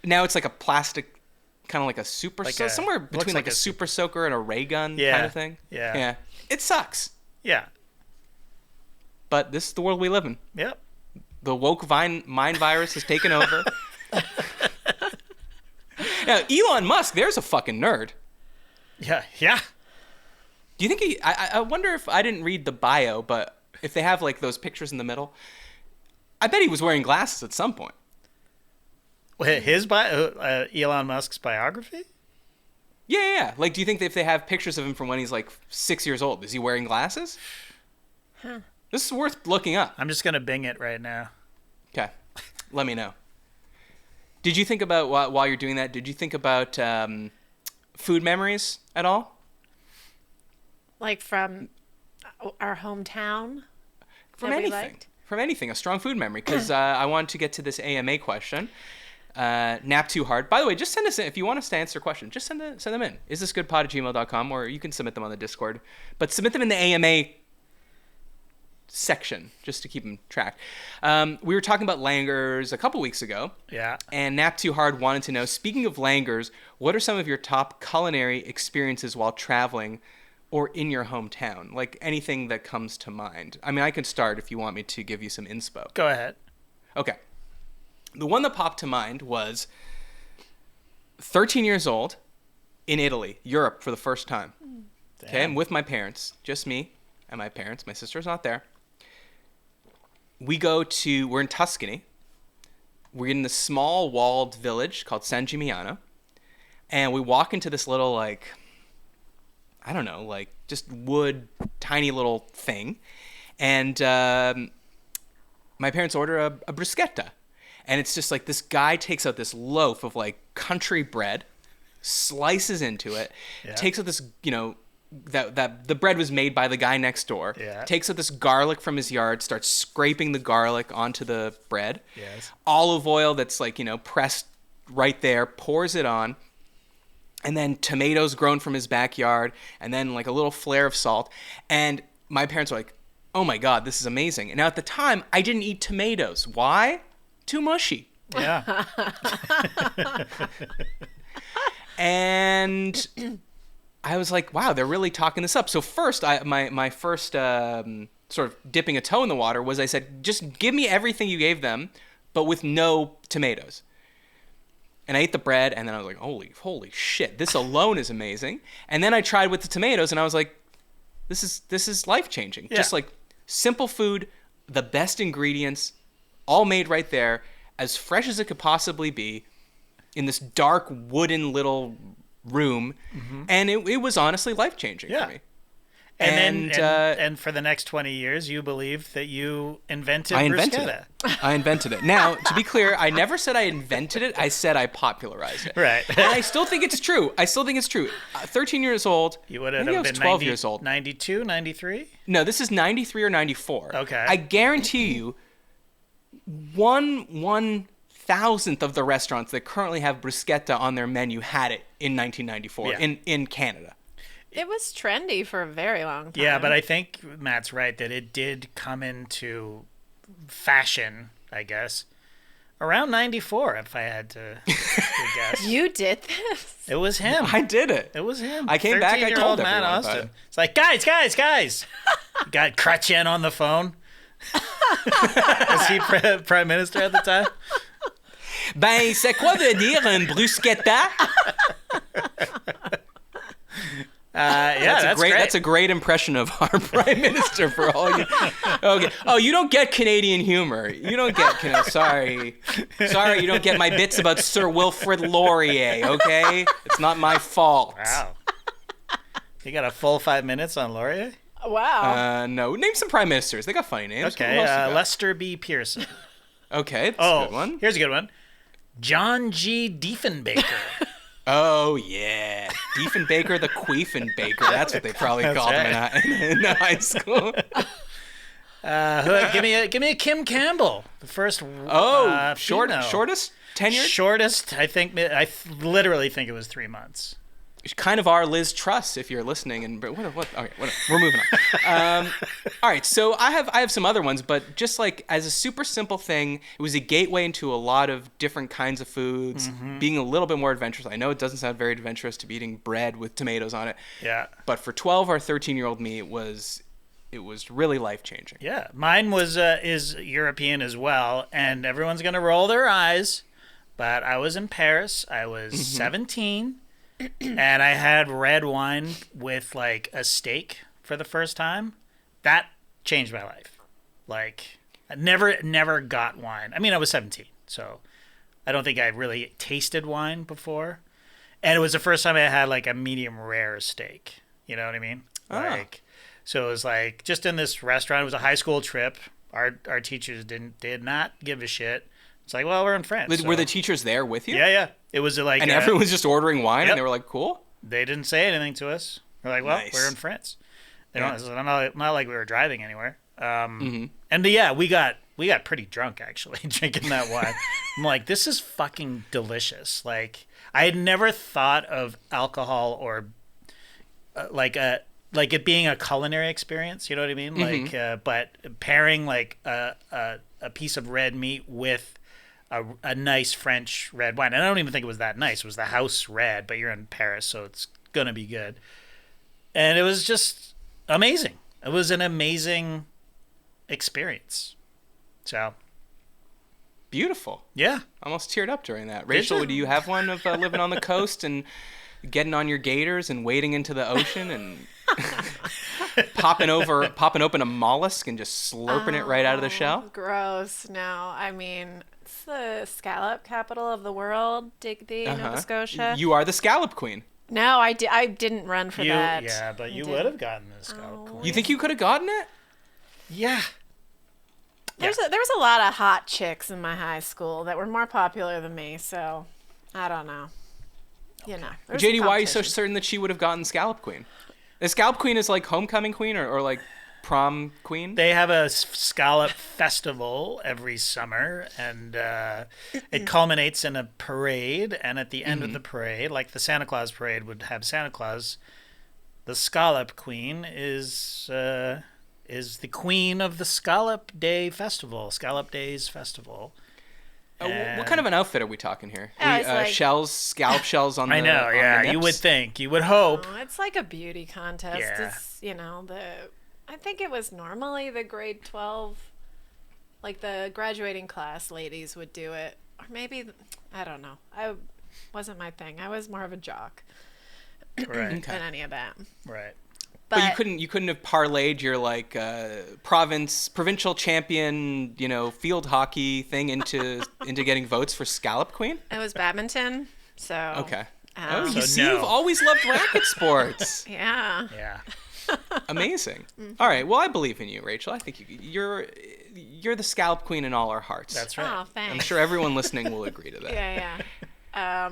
Now it's like a plastic, kind of like a super, somewhere between like a super soaker and a ray gun kind of thing. Yeah. Yeah. It sucks. Yeah. But this is the world we live in. Yep. The woke mind virus has taken over. Now, Elon Musk, there's a fucking nerd. Yeah. Yeah. Do you think I wonder if, I didn't read the bio, but if they have like those pictures in the middle, I bet he was wearing glasses at some point. His Elon Musk's biography? Yeah. Like, do you think that if they have pictures of him from when he's like 6 years old, is he wearing glasses? Huh. This is worth looking up. I'm just going to Bing it right now. Okay. Let me know. Did you think about, while you're doing that, did you think about food memories at all? Like from our hometown? From anything. From anything. A strong food memory. Because I wanted to get to this AMA question. Nap too hard. By the way, just send us in. If you want us to answer a question, just send them in. isthisgoodpod@gmail.com, or you can submit them on the Discord. But submit them in the AMA section, just to keep them track. We were talking about langurs a couple weeks ago. Yeah. And Nap Too Hard wanted to know, speaking of langurs, what are some of your top culinary experiences while traveling or in your hometown? Like anything that comes to mind. I mean, I can start if you want me to give you some inspo. Go ahead. Okay. The one that popped to mind was 13 years old in Italy, Europe, for the first time. Damn. Okay, I'm with my parents, just me and my parents. My sister's not there. We're in Tuscany. We're in this small walled village called San Gimignano. And we walk into this little, like, I don't know, like just wood, tiny little thing. And my parents order a bruschetta. And it's just like this guy takes out this loaf of like country bread, slices into it, takes out this, that the bread was made by the guy next door, takes out this garlic from his yard, starts scraping the garlic onto the bread, olive oil that's like, pressed right there, pours it on, and then tomatoes grown from his backyard, and then like a little flare of salt. And my parents were like, oh my God, this is amazing. And now at the time, I didn't eat tomatoes. Why? Too mushy. Yeah. And I was like, wow, they're really talking this up. So first, my first sort of dipping a toe in the water was I said, just give me everything you gave them, but with no tomatoes. And I ate the bread, and then I was like, holy shit, this alone is amazing. And then I tried with the tomatoes, and I was like, this is life-changing. Yeah. Just like simple food, the best ingredients, all made right there, as fresh as it could possibly be, in this dark wooden little room. And it was honestly life-changing for me. And for the next 20 years, you believe that you invented bruschetta. I invented it. Now, to be clear, I never said I invented it. I said I popularized it. Right. And I still think it's true. 13 years old. You would have maybe I was been 12 years old. 92, 93? No, this is 93 or 94. Okay. I guarantee you, 1/1000th of the restaurants that currently have bruschetta on their menu had it in 1994 in Canada. It was trendy for a very long time. Yeah, but I think Matt's right that it did come into fashion, I guess, around 94, if I had to guess. You did this? It was him. I did it. It was him. I came back, I told Matt everyone Austin. about it. It's like, guys. Got Crutchen on the phone. Was he prime minister at the time? Ben, c'est quoi veut dire une bruschetta? That's great. That's a great impression of our prime minister for all you. Okay. Oh, you don't get Canadian humor. You don't get. Sorry, you don't get my bits about Sir Wilfrid Laurier. Okay, it's not my fault. Wow. You got a full 5 minutes on Laurier? Wow. No. Name some prime ministers. They got funny names. Okay. Lester B. Pearson. Okay, that's a good one. Here's a good one. John G. Diefenbaker. Oh, yeah. Diefenbaker, the Queefenbaker. That's what they probably called him in high school. Give me a Kim Campbell, the first. Shortest tenured. Shortest. I think. I literally think it was 3 months. Kind of our Liz Truss, if you're listening. And what? Okay, whatever. We're moving on. All right, so I have some other ones, but just like as a super simple thing, it was a gateway into a lot of different kinds of foods, being a little bit more adventurous. I know it doesn't sound very adventurous to be eating bread with tomatoes on it. Yeah. But for 12 or 13-year-old me, it was really life-changing. Yeah, mine is European as well, and everyone's gonna roll their eyes, but I was in Paris. I was 17. And I had red wine with like a steak for the first time. That changed my life. Like I never got wine. I mean, I was 17, so I don't think I really tasted wine before. And it was the first time I had like a medium rare steak. You know what I mean? Like, so it was like just in this restaurant. It was a high school trip. Our teachers did not give a shit. It's like, well, we're in France. Were the teachers there with you? Yeah. It was like... And everyone was just ordering wine, and they were like, cool? They didn't say anything to us. We're like, well, we're in France. It's not like we were driving anywhere. And yeah, we got pretty drunk, actually, drinking that wine. I'm like, this is fucking delicious. Like, I had never thought of alcohol or like it being a culinary experience. You know what I mean? Like, but pairing like a piece of red meat with a nice French red wine. And I don't even think it was that nice. It was the house red, but you're in Paris, so it's going to be good. And it was just amazing. It was an amazing experience. So. Beautiful. Yeah. Almost teared up during that. Rachel, do you have one of living on the coast and getting on your gators and wading into the ocean and popping open a mollusk and just slurping it right out of the shell? Gross. No, I mean, it's the scallop capital of the world, Digby, Nova Scotia. You are the scallop queen. No, I didn't run for that. Yeah, but you would have gotten the scallop queen. You think you could have gotten it? Yeah. There was a lot of hot chicks in my high school that were more popular than me, so I don't know. You know. JD, why are you so certain that she would have gotten scallop queen? The scallop queen is like homecoming queen or like prom queen? They have a scallop festival every summer, and it culminates in a parade. And at the end of the parade, like the Santa Claus parade would have Santa Claus, the scallop queen is the queen of the Scallop Days Festival. What kind of an outfit are we talking here? Like, scallop shells on the. I know, yeah. You would think, you would hope. It's like a beauty contest. Yeah. It's, I think it was normally the grade 12, like the graduating class ladies would do it, or maybe I don't know. I wasn't my thing. I was more of a jock. Right. Than any of that. Right. But you couldn't have parlayed your like provincial champion, field hockey thing into getting votes for scallop queen. It was badminton, so okay. So you've always loved racket sports. Yeah. Yeah. Amazing. All right. Well, I believe in you, Rachel. I think you're the scallop queen in all our hearts. That's right. Oh, thanks. I'm sure everyone listening will agree to that. Yeah.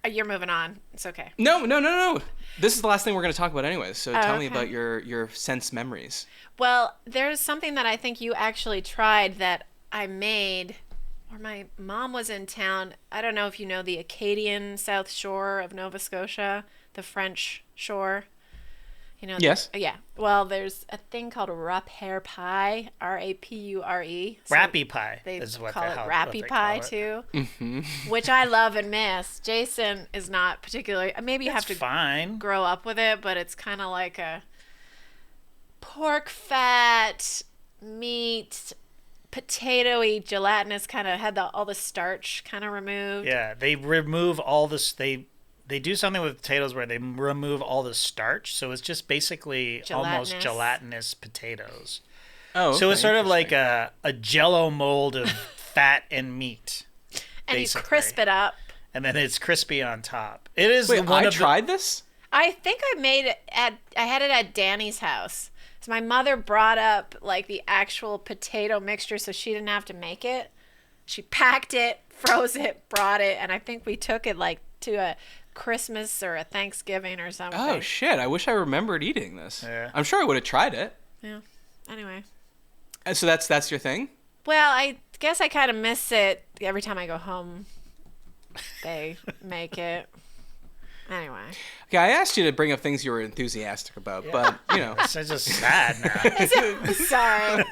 You're moving on. It's okay. No. This is the last thing we're going to talk about anyway. So tell me about your sense memories. Well, there's something that I think you actually tried that I made, or my mom was in town. I don't know if you know the Acadian South Shore of Nova Scotia, the French shore. Yes. Yeah. Well, there's a thing called rapure pie, Rapure. Rappy pie. They is what call they it call rappy pie too, which I love and miss. Jason is not particularly. Maybe you have to grow up with it, but it's kind of like a pork fat meat, potatoy, gelatinous kind of had all the starch kind of removed. Yeah, they remove all this. They do something with potatoes where they remove all the starch, so it's just basically almost gelatinous potatoes. Oh, okay, so it's sort of like a Jell-O mold of fat and meat. And basically. You crisp it up. And then it's crispy on top. It is. Wait, I tried this? I think I made it I had it at Danny's house. So my mother brought up like the actual potato mixture so she didn't have to make it. She packed it, froze it, brought it, and I think we took it like to a Christmas or a Thanksgiving or something. Oh shit, I wish I remembered eating this. Yeah. I'm sure I would have tried it. Yeah. Anyway. So that's your thing? Well, I guess I kind of miss it every time I go home. They make it. Anyway. Okay, I asked you to bring up things you were enthusiastic about, but, you know. It's just sad now. Sorry.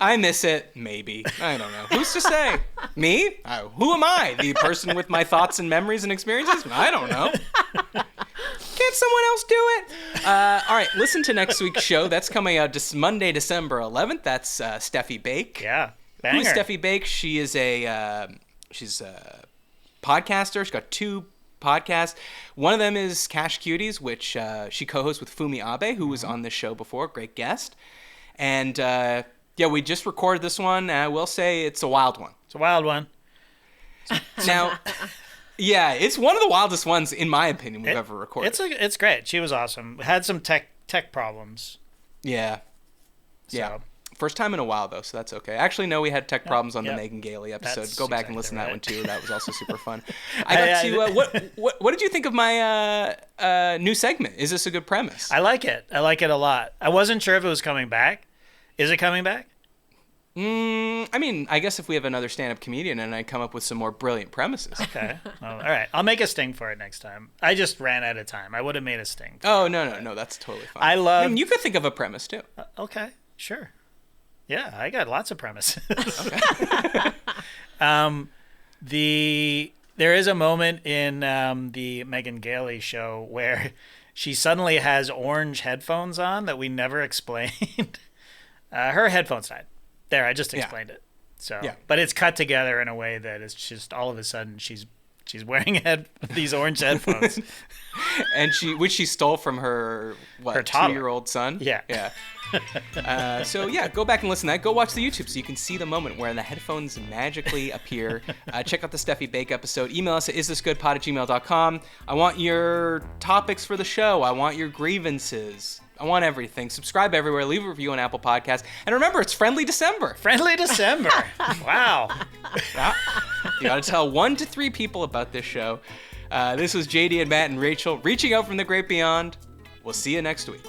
I miss it, maybe. I don't know. Who's to say? Me? Who am I? The person with my thoughts and memories and experiences? I don't know. Can't someone else do it? All right, listen to next week's show. That's coming out Monday, December 11th. That's Steffi Bake. Yeah, banger. Who's Steffi Bake? She is she's a podcaster. She's got 2 podcasts. One of them is Cash Cuties, which she co-hosts with Fumi Abe, who was on this show before. Great guest. And we just recorded this one. I will say it's a wild one. It's a wild one. Now, yeah, it's one of the wildest ones, in my opinion, we've ever recorded. It's great. She was awesome. Had some tech problems. Yeah. So. Yeah. First time in a while, though, so that's okay. Actually, no, we had tech problems on the Megan Gailey episode. That's Go back and exactly listen to that right. one, too. That was also super fun. I got to... what did you think of my new segment? Is this a good premise? I like it. I like it a lot. I wasn't sure if it was coming back. Is it coming back? I mean, I guess if we have another stand-up comedian and I come up with some more brilliant premises. Okay. Well, all right. I'll make a sting for it next time. I just ran out of time. I would have made a sting. Oh, no. That's totally fine. I mean, you could think of a premise, too. Okay. Sure. Yeah, I got lots of premises. Okay. There is a moment in the Megan Gailey show where she suddenly has orange headphones on that we never explained. Her headphones died. There, I just explained it. So, but it's cut together in a way that it's just all of a sudden she's wearing these orange headphones, and which she stole from her 2-year-old son. Yeah. So go back and listen to that. Go watch the YouTube so you can see the moment where the headphones magically appear. Check out the Steffi Bake episode. Email us at isthisgoodpod@gmail.com. I want your topics for the show. I want your grievances. I want everything. Subscribe everywhere. Leave a review on Apple Podcasts. And remember, it's Friendly December. Friendly December. Wow. Yeah. You got to tell 1 to 3 people about this show. This was JD and Matt and Rachel reaching out from the great beyond. We'll see you next week.